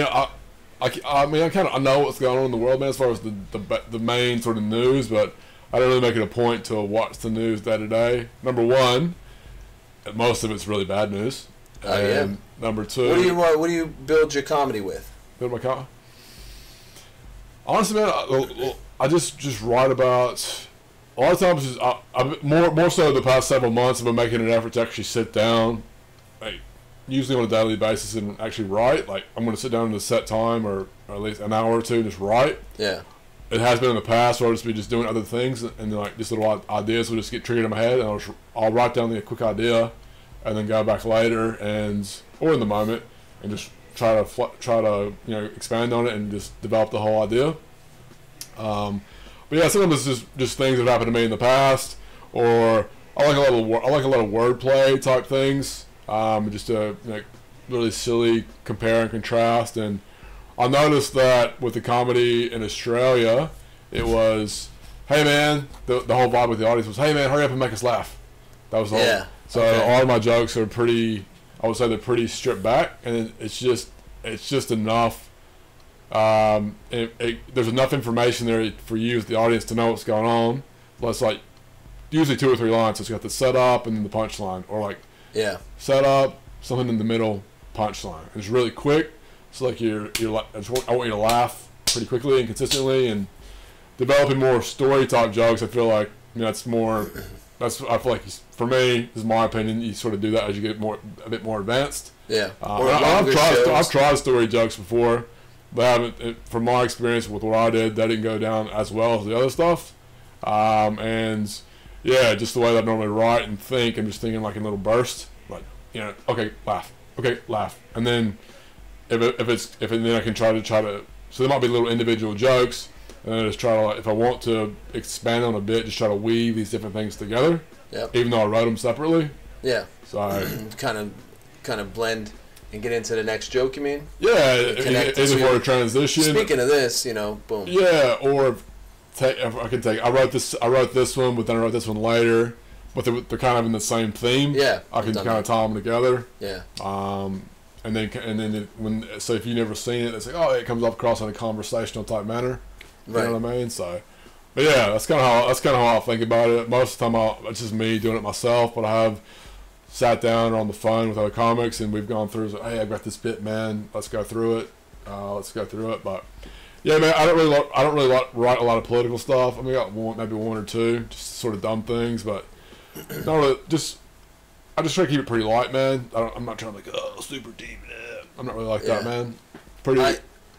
know what's going on in the world, man, as far as the main sort of news, but I don't really make it a point to watch the news day to day. Number one, most of it's really bad news. And number two, what do you build your comedy with? Build my comedy. Honestly, man, I just write about. A lot of times, more so the past several months, I've been making an effort to actually sit down, like usually on a daily basis, and actually write. Like I'm going to sit down in a set time, or at least an hour or two, and just write. Yeah. It has been in the past where I'll just be doing other things, and like just little ideas will just get triggered in my head, and I'll write down the quick idea, and then go back later or in the moment, and just try to expand on it and just develop the whole idea. But yeah, sometimes it's just things that have happened to me in the past, or I like a lot of wordplay type things, just to really silly compare and contrast. And I noticed that with the comedy in Australia, it was, hey man, the whole vibe with the audience was, hey man, hurry up and make us laugh. That was all. Yeah. So all of my jokes are pretty, I would say they're pretty stripped back, and it's just enough. There's enough information there for you as the audience to know what's going on. But it's like usually 2 or 3 lines. So it's got the setup and then the punchline, or like setup, something in the middle, punchline. It's really quick. So like I want you to laugh pretty quickly and consistently, and developing more story type jokes. I feel like that's more. I feel like for me, this is my opinion. You sort of do that as you get a bit more advanced. Yeah. I've tried story jokes before, but from my experience with what I did, that didn't go down as well as the other stuff. And yeah, just the way that I normally write and think, I'm just thinking like in little bursts, like okay, laugh, and then then I can try to. So there might be little individual jokes. And then I just try to, if I want to expand on a bit, just try to weave these different things together. Yep. Even though I wrote them separately. Yeah. So kind of blend and get into the next joke. You mean? Yeah. Either for a transition. Speaking of this, boom. Yeah, or I wrote this one, but then I wrote this one later, but they're kind of in the same theme. Yeah. I can kind of tie them together. Yeah. And then so if you've never seen it, it's like, oh, it comes across in a conversational type manner. You know what I mean? So, but yeah, that's kind of how I think about it. Most of the time, it's just me doing it myself. But I have sat down on the phone with other comics, and we've gone through. Hey, I got this bit, man. Let's go through it. But yeah, man, I don't really write a lot of political stuff. I mean, I got maybe one or two, just sort of dumb things, but not really. I just try to keep it pretty light, man. I'm not trying to super deep. I'm not really like that, man.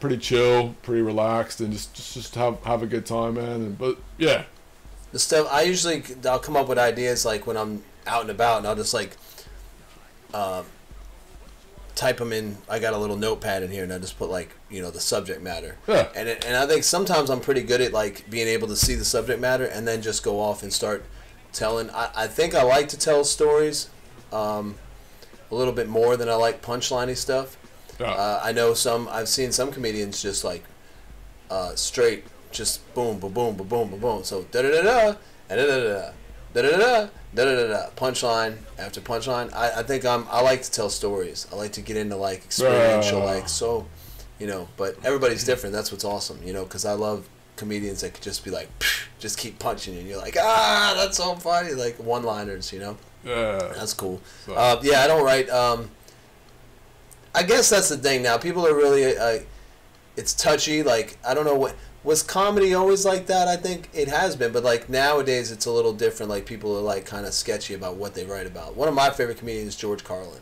Pretty chill, pretty relaxed, and just have a good time, man. But yeah, the stuff I'll come up with ideas like when I'm out and about, and I'll just like type them in. I got a little notepad in here, and I just put like the subject matter. Yeah. And I think sometimes I'm pretty good at like being able to see the subject matter and then just go off and start telling. I think I like to tell stories a little bit more than I like punchliney stuff. I know I've seen some comedians just like straight just boom, boom, boom, boom, boom, boom, boom. So da da da da, and da da da da da da da da da. Punchline after punchline. I think I like to tell stories. I like to get into like experiential, like so, you know. But everybody's different. That's what's awesome, you know, because I love comedians that could just be like, just keep punching you, and you're like, that's so funny, like one-liners, you know. Yeah, that's cool. So. Yeah, I don't write. I guess that's the thing now. People are really, it's touchy. Like, I don't know what was comedy always like that. I think it has been, but like nowadays it's a little different. Like people are like kind of sketchy about what they write about. One of my favorite comedians is George Carlin.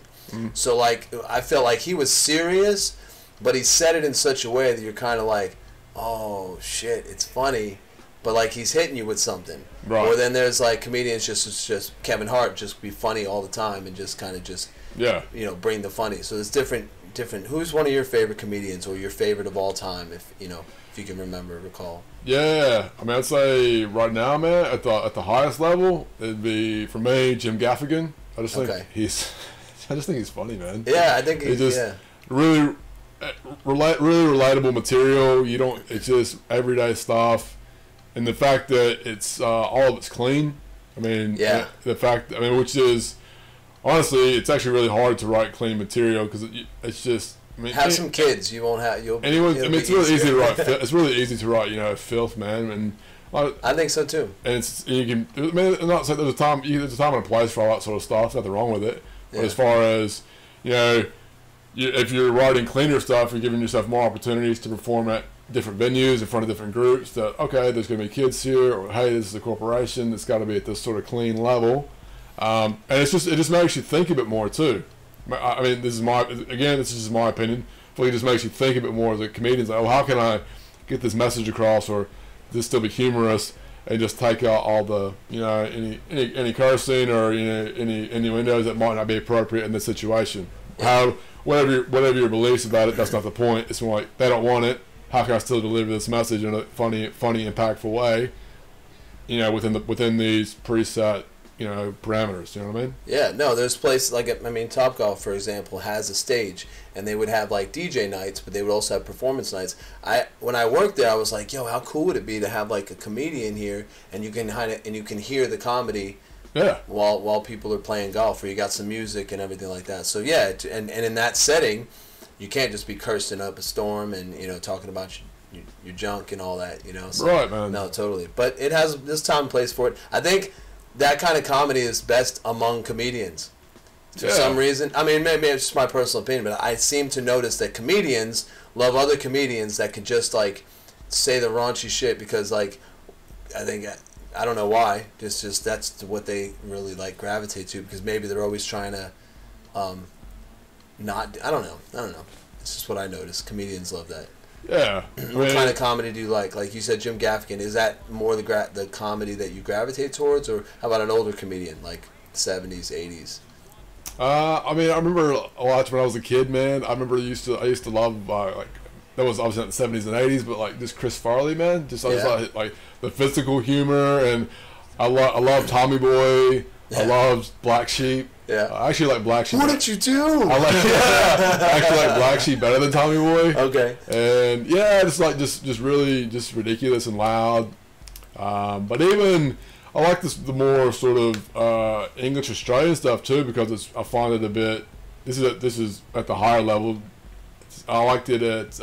So like I felt like he was serious, but he said it in such a way that you're kind of like, oh shit, it's funny, but like he's hitting you with something. Right. Or then there's like comedians just Kevin Hart just be funny all the time and just kind of just you know, bring the funny. So there's different. Who's one of your favorite comedians or your favorite of all time, if you know, if you can recall? Yeah, I mean, I'd say right now, man, at the highest level, it'd be for me Jim Gaffigan. I just think he's funny, man. Yeah, I think he's really relatable material. It's just everyday stuff, and the fact that it's all of it's clean. I mean, which is honestly, it's actually really hard to write clean material because it's just. I mean, have some kids. You won't have. It's really easy to write. It's really easy to write. You know, filth, man, and I think so too. And you can. I mean, not so there's a time and a place for all that sort of stuff. Nothing wrong with it. But as far as you know, if you're writing cleaner stuff, you're giving yourself more opportunities to perform at different venues in front of different groups. That okay, there's going to be kids here, or hey, this is a corporation. It's got to be at this sort of clean level, and it just makes you think a bit more too. I mean, this is my opinion. I feel like it just makes you think a bit more as a comedian. Like, how can I get this message across, or this still be humorous, and just take out all the, you know, any cursing or any innuendos that might not be appropriate in this situation. Whatever your beliefs about it, that's not the point. It's more like they don't want it. How can I still deliver this message in a funny, impactful way? You know, within these preset, you know, parameters. You know what I mean? Yeah, no, there's places like, I mean, Topgolf, for example, has a stage, and they would have like DJ nights, but they would also have performance nights. When I worked there, I was like, yo, how cool would it be to have like a comedian here, and you can hear the comedy while people are playing golf, or you got some music and everything like that. So yeah, and in that setting, you can't just be cursing up a storm and, you know, talking about your junk and all that, you know. So, right, man. No, totally. But it has this time and place for it. I think that kind of comedy is best among comedians. For some reason. I mean, maybe it's just my personal opinion, but I seem to notice that comedians love other comedians that can just, like, say the raunchy shit because, like, I don't know why. Just that's what they really, like, gravitate to, because maybe they're always trying to not... I don't know. It's just what I notice. Comedians love that. Yeah. What kind of comedy do you like? Like you said, Jim Gaffigan. Is that more the comedy that you gravitate towards, or how about an older comedian like 70s, 80s? I mean, I remember a lot when I was a kid, man. I remember I used to love like that was obviously in the 70s and 80s, but like just Chris Farley, man. Just I was like the physical humor, and I love Tommy Boy. I loved Black Sheep. Yeah. I actually like Black Sheep. What did you do? I actually like Black Sheep better than Tommy Boy. Okay. And yeah, just really ridiculous and loud. But even I like the more sort of English Australian stuff too, because I find it a bit. This is at the higher level. I liked it at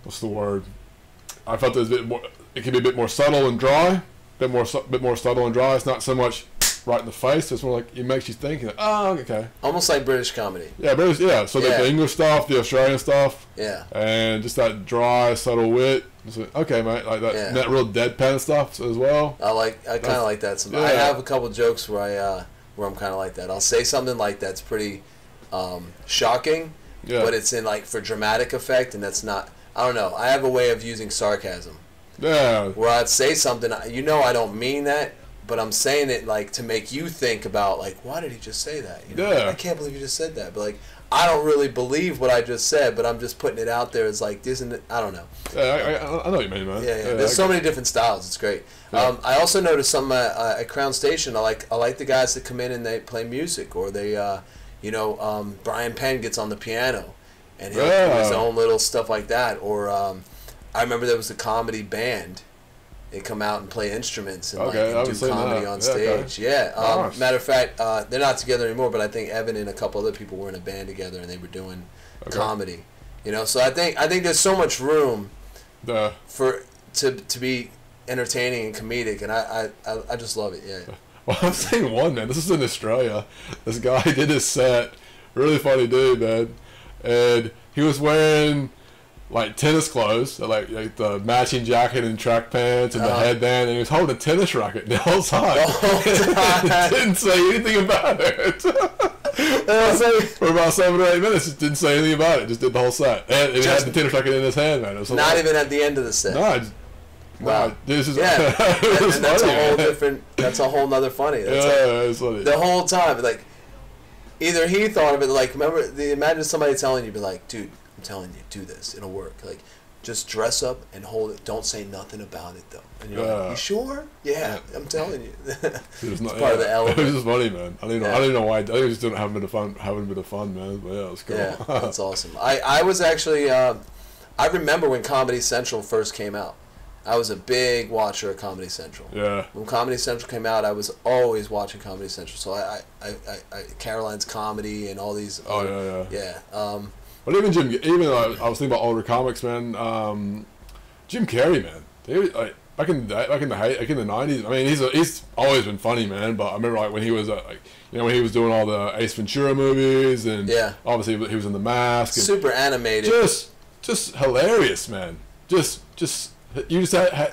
what's the word? I felt it was a bit more. It can be a bit more subtle and dry. Bit more subtle and dry. It's not so much right in the face. It's more like it makes you think. Like, oh, okay. Almost like British comedy. Yeah, British. Yeah. So the English stuff, the Australian stuff. Yeah. And just that dry, subtle wit. Like, okay, mate. Like that. Yeah. That real deadpan stuff as well. I kind of like that. I have a couple jokes where I'm kind of like that. I'll say something like that's pretty shocking, but it's in like for dramatic effect, and that's not. I don't know. I have a way of using sarcasm. Yeah. Where I'd say something, you know, I don't mean that, but I'm saying it like to make you think about like, why did he just say that? You know, I can't believe you just said that. But like, I don't really believe what I just said, but I'm just putting it out there as like, isn't it? I don't know. Yeah, I know what you mean, man. Yeah. There's so many different styles. It's great. Yeah. I also noticed some at Crown Station. I like the guys that come in and they play music, or they, Brian Penn gets on the piano, and he'll do his own little stuff like that, or. I remember there was a comedy band. They come out and play instruments and, Okay, and do comedy on stage. Yeah. Nice. Matter of fact, they're not together anymore, but I think Evan and a couple other people were in a band together, and they were doing comedy. You know, so I think there's so much room for to be entertaining and comedic, and I just love it. Yeah. Well, I'm saying one, man. This is in Australia. This guy did his set. Really funny dude, man. And he was wearing like tennis clothes, like the matching jacket and track pants and the headband, and he was holding a tennis racket the whole time. Didn't say anything about it. For about 7 or 8 minutes, just didn't say anything about it. Just did the whole set, and he had the tennis racket in his hand, man. It was not even at the end of the set. Wow. This is and that's funny, a whole different. That's a whole nother funny. That's it's funny. The whole time, like either he thought of it, like imagine somebody telling you, be like, dude, I'm telling you, do this, it'll work. Like, just dress up and hold it. Don't say nothing about it though. And you're like, you sure? Yeah, I'm telling you. It's part of the element. It was just funny, man. I didn't know why. I think it was just having a bit of fun, man. But yeah, it was cool. Yeah, that's awesome. I was actually I remember when Comedy Central first came out. I was a big watcher of Comedy Central. Yeah. When Comedy Central came out, I was always watching Comedy Central. So I Caroline's Comedy and all these. Yeah. But even I was thinking about older comics, man. Jim Carrey, man. Back in the 90s. I mean, he's always been funny, man. But I remember like when he was when he was doing all the Ace Ventura movies, and obviously he was in The Mask. And super animated. Just hilarious, man. Just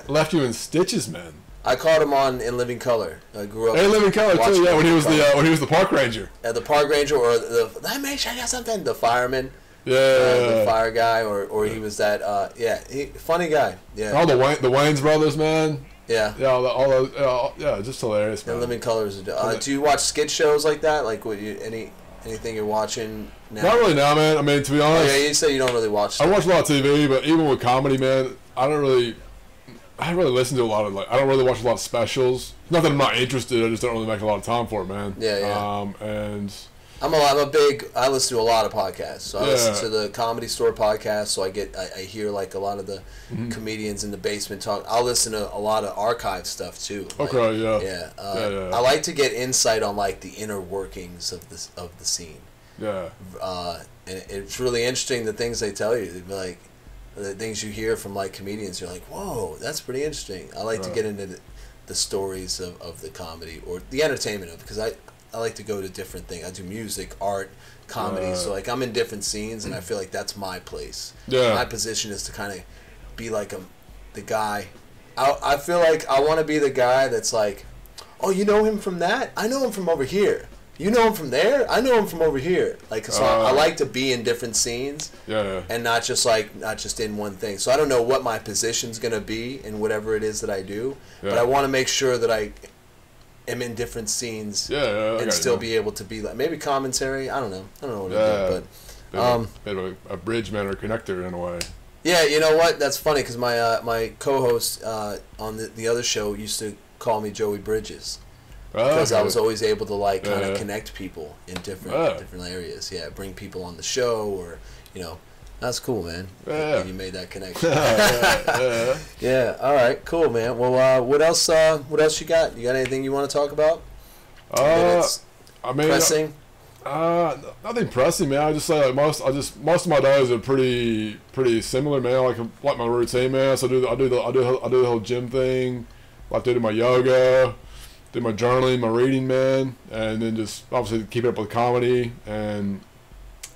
left you in stitches, man. I caught him in Living Color. I grew up in Living Color too. Yeah, when he was the park ranger. The park ranger, or let me show you something. The fireman. Yeah. The fire guy, or he was that. Funny guy. Yeah. All the Wayans brothers, man. Yeah. Yeah. All those. Just hilarious, man. And Living Color is. Do you watch skit shows like that? Like, anything you're watching now? Not really now, man. I mean, to be honest. Yeah, you say you don't really watch stuff. I watch a lot of TV, but even with comedy, man, I don't really listen to a lot of I don't really watch a lot of specials. Not that I'm not interested, I just don't really make a lot of time for it, man. Yeah. And I listen to a lot of podcasts. So I listen to the Comedy Store podcast, so I hear like a lot of the comedians in the basement talk. I'll listen to a lot of archive stuff too. Like, I like to get insight on like the inner workings of the scene. Yeah. And it's really interesting the things they tell you. They'd be like, the things you hear from like comedians, you're like, whoa, that's pretty interesting. I like to get into the stories of the comedy or the entertainment of it, because I like to go to different things. I do music, art, comedy, so like I'm in different scenes, and I feel like that's my place. Yeah. My position is to kind of be like the guy. I feel like I want to be the guy that's like, oh, you know him from that? I know him from over here. You know him from there? I know him from over here. Like, so I like to be in different scenes, and not just in one thing. So I don't know what my position's gonna be in whatever it is that I do, but I want to make sure that I am in different scenes, and still be able to be like maybe commentary. I don't know what to do, but bit of a bridge man or connector in a way. Yeah, you know what? That's funny because my co-host on the other show used to call me Joey Bridges. Because I was always able to like kind of connect people in different areas. Yeah, bring people on the show, or that's cool, man. You made that connection. Yeah. All right. Cool, man. Well, what else? What else you got? You got anything you want to talk about? I mean, pressing. Nothing pressing, man. I just say like most of my days are pretty similar, man. Like my routine, man. So I do the whole gym thing. Like do my yoga. Do my journaling, my reading, man, and then just obviously keep up with comedy and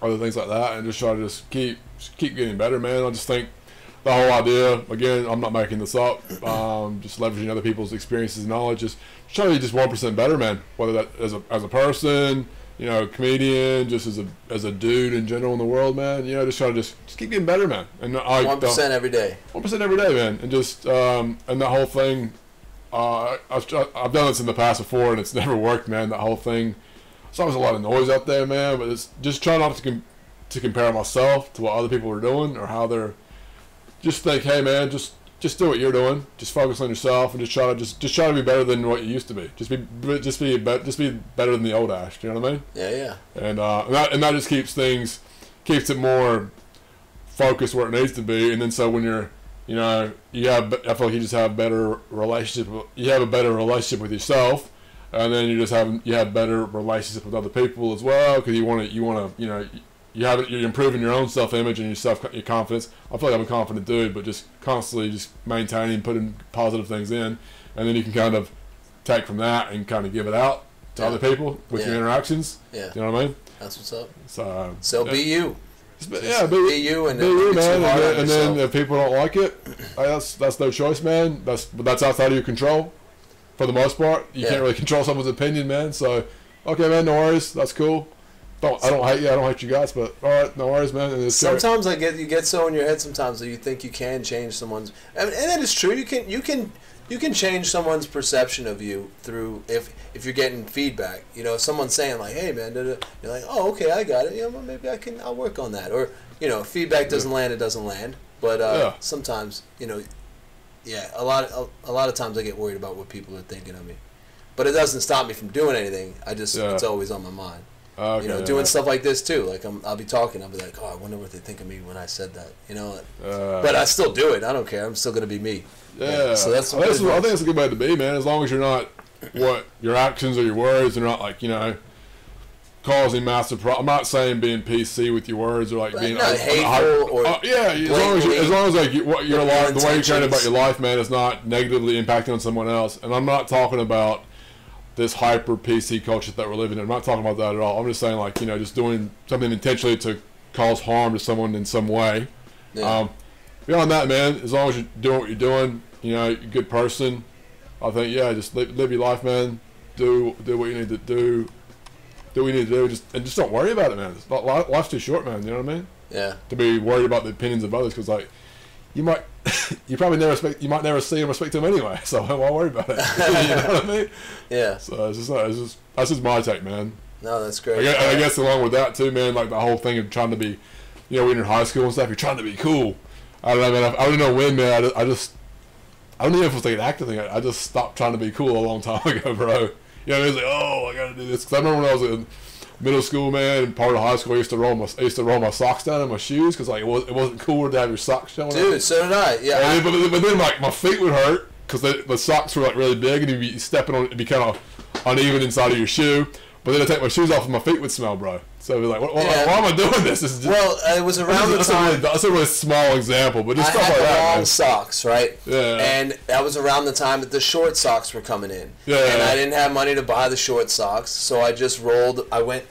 other things like that, and just try to keep getting better, man. I just think the whole idea, again, I'm not making this up, just leveraging other people's experiences and knowledge, just try to be just 1% better, man. Whether that as a person, comedian, just as a dude in general in the world, man. Just try to just keep getting better, man. And 1% every day. 1% every day, man, and just and that whole thing. I've done this in the past before, and it's never worked, man. That whole thing. There's always a lot of noise out there, man. But it's just try not to compare myself to what other people are doing or how they're. Just think, hey, man, just do what you're doing. Just focus on yourself, and just try to be better than what you used to be. Just be better than the old Ash. You know what I mean? Yeah. And that just keeps it more focused where it needs to be. And then so when you're you know, I feel like you just have a better relationship. You have a better relationship with yourself, and then you have better relationship with other people as well, because you want to, you know, you're improving your own self-image and your confidence. I feel like I'm a confident dude, but just constantly just maintaining, putting positive things in, and then you can kind of take from that and kind of give it out to other people with your interactions. Yeah, you know what I mean? That's what's up. So be you. Be you, and be you, man. And then if people don't like it, that's their choice, man. That's outside of your control, for the most part. You can't really control someone's opinion, man. So, okay, man, no worries. That's cool. I don't hate you. I don't hate you guys, but all right, no worries, man. And sometimes you get so in your head sometimes that you think you can change someone's. I mean, and that is true. You can change someone's perception of you through if you're getting feedback. You know, if someone's saying like, "Hey, man," you're like, "Oh, okay, I got it. You know, maybe I'll work on that." Or you know, if feedback doesn't land, it doesn't land. But sometimes, you know, a lot of times I get worried about what people are thinking of me. But it doesn't stop me from doing anything. It's always on my mind. Okay, you know, doing stuff like this too. Like I'll be talking. I'll be like, "Oh, I wonder what they think of me when I said that." You know, but I still do it. I don't care. I'm still gonna be me. Yeah. So I think it's a good way to be, man. As long as you're not your actions or your words are not like, you know, causing massive problems. I'm not saying being PC with your words or like being hateful as long as like your life, the way you're caring about your life, man, is not negatively impacting on someone else. And I'm not talking about this hyper PC culture that we're living in. I'm not talking about that at all. I'm just saying, like, you know, just doing something intentionally to cause harm to someone in some way. Yeah. Beyond that, man, as long as you're doing what you're doing, you know, you're a good person, I think, just live your life, man. Do what you need to do. Do what you need to do. Just don't worry about it, man. Life's too short, man. You know what I mean? Yeah. To be worried about the opinions of others, because like you might never see them or speak to them anyway. So why worry about it? You know what I mean? Yeah. So that's just my take, man. No, that's great. I guess along with that too, man. Like the whole thing of trying to be, you know, when you're in high school and stuff, you're trying to be cool. I don't know, man. I don't know when, man. I don't even know if it's like an active thing. I just stopped trying to be cool a long time ago, bro. You know, I was like, oh, I gotta do this. Cause I remember when I was in middle school, man, and part of high school, I used to roll my socks down in my shoes because like it wasn't cooler to have your socks showing. Dude, up. so did I. Yeah. But then like my feet would hurt because the socks were like really big, and you'd be stepping on it, it'd be kind of uneven inside of your shoe. But then I'd take my shoes off and my feet would smell, bro. So it'd be like, why am I doing this? This is just, it was around the time. That's a really small example, but just I stuff like that. had long man. socks, right? Yeah. And that was around the time that the short socks were coming in. Yeah. And I didn't have money to buy the short socks, so I just rolled. I didn't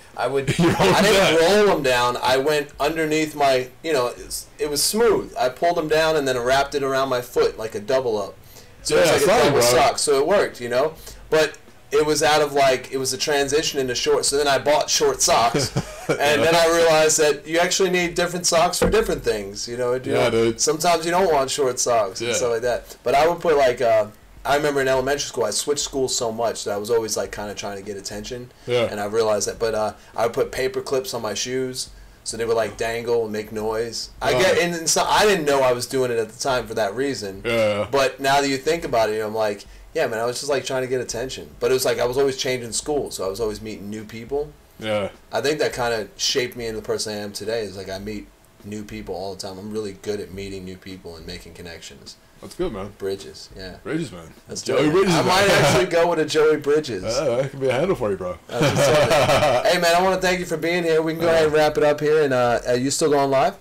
roll them down. I went underneath my, you know, it was smooth. I pulled them down and then wrapped it around my foot like a double up. So it was like a double sock. So it worked, you know. But it was it was a transition into short. So then I bought short socks, and then I realized that you actually need different socks for different things. You know, dude. Sometimes you don't want short socks and stuff like that. But I would put like, I remember in elementary school, I switched schools so much that I was always like kind of trying to get attention. Yeah. And I realized that. But I would put paper clips on my shoes, so they would like dangle and make noise. I didn't know I was doing it at the time for that reason. Yeah. But now that you think about it, I'm like, yeah, man, I was just like trying to get attention. But it was like I was always changing schools, so I was always meeting new people. Yeah. I think that kind of shaped me into the person I am today. Is like I meet new people all the time. I'm really good at meeting new people and making connections. That's good, man. Bridges, yeah. Bridges, man. That's Joey Bridges. I might actually go with a Joey Bridges. That could be a handle for you, bro. Hey, man, I want to thank you for being here. We can go ahead and wrap it up here. And are you still going live?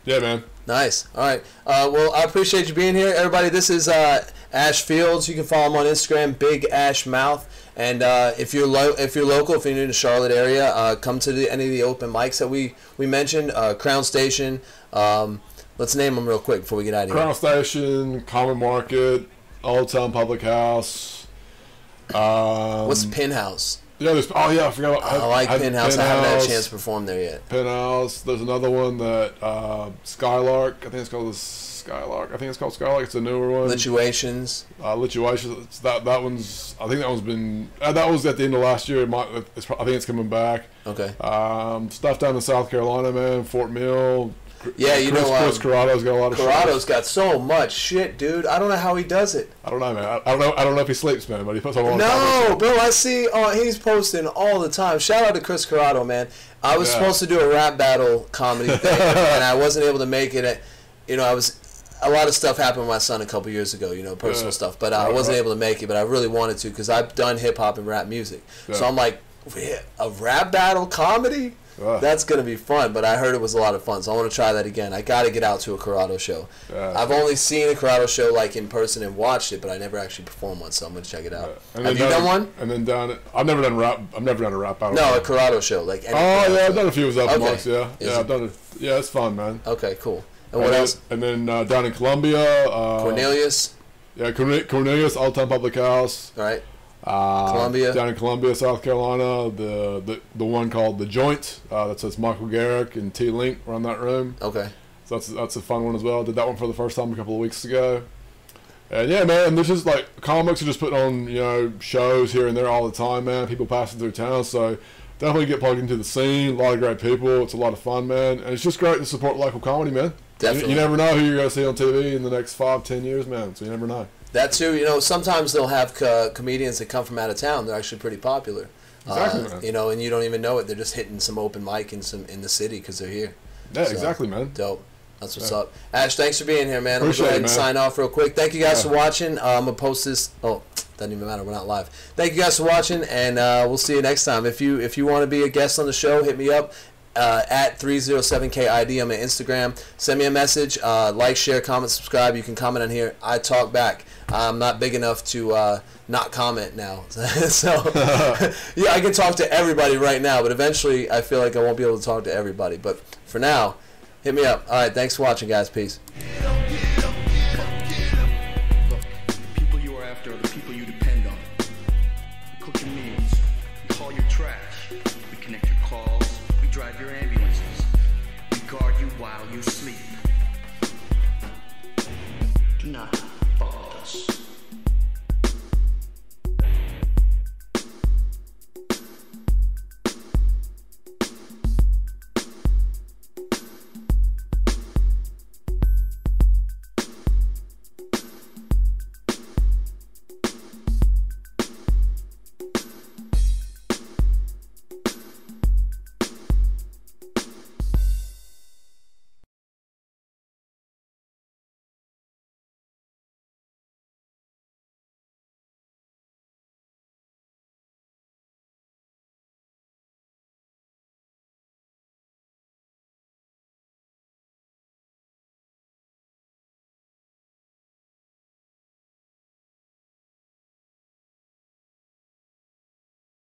Yeah, man. Nice. All right. Well, I appreciate you being here, everybody. This is Ash Fields. You can follow him on Instagram, Big Ash Mouth. And if you're local, if you're in the Charlotte area, come to any of the open mics that we mentioned. Crown Station. Let's name them real quick before we get out of here. Crown Station, Common Market, Old Town Public House. What's Pin House? Yeah, I forgot. I like Pin House. I haven't had a chance to perform there yet. Pin House. There's another one that Skylark. I think it's called Skylark. I think it's called Skylark. It's a newer one. Lituations. Lituations. That one's. I think that one's been. That was at the end of last year. I think it's coming back. Okay. Stuff down in South Carolina, man. Fort Mill. Yeah, Chris Corrado's got a lot of. Corrado's got so much shit, dude. I don't know how he does it. I don't know, man. I don't know if he sleeps, man. But he puts on. No, Bill. I see. He's posting all the time. Shout out to Chris Corrado, man. I was supposed to do a rap battle comedy thing, and I wasn't able to make it. I a lot of stuff happened with my son a couple years ago, personal stuff. But I wasn't able to make it, but I really wanted to because I've done hip-hop and rap music. Yeah. So I'm like, a rap battle comedy? That's going to be fun, but I heard it was a lot of fun, so I want to try that again. I got to get out to a Corrado show. I've only seen a Corado show like in person and watched it, but I never actually performed one, so I'm going to check it out. Have you done one? And then I've never done rap. I've never done a rap battle. No, a Corado show, like. I've done a few of those months. Yeah, I've done it. Yeah, it's fun, man. Okay, cool. And what else? And then down in Columbia, Cornelius. Yeah, Cornelius, Old Town Public House. All right. Columbia. Down in Columbia, South Carolina, the one called The Joint, that says Michael Garrick and T Link run that room. Okay. So that's a fun one as well. Did that one for the first time a couple of weeks ago. And yeah, man, there's just like comics are just putting on, shows here and there all the time, man. People passing through town, so definitely get plugged into the scene. A lot of great people. It's a lot of fun, man. And it's just great to support local comedy, man. Definitely. You never know who you're going to see on TV in the next 5-10 years, man. So you never know. That too, sometimes they'll have comedians that come from out of town. They're actually pretty popular. Exactly, man. And you don't even know it. They're just hitting some open mic in the city because they're here. Yeah, so, exactly, man. Dope. That's what's up. Ash, thanks for being here, man. I'm going to go ahead and sign off real quick. Thank you guys for watching. I'm going to post this. Oh, doesn't even matter. We're not live. Thank you guys for watching, and we'll see you next time. If you want to be a guest on the show, hit me up. At Tre07KID on my Instagram. Send me a message. Like, share, comment, subscribe. You can comment on here. I talk back. I'm not big enough to not comment now. So, yeah, I can talk to everybody right now, but eventually I feel like I won't be able to talk to everybody. But for now, hit me up. All right, thanks for watching, guys. Peace. Look, the people you are after are the people you depend on. You cook your meals. You haul your trash. We connect your calls. We drive your ambulances. We guard you while you sleep. Do not follow us.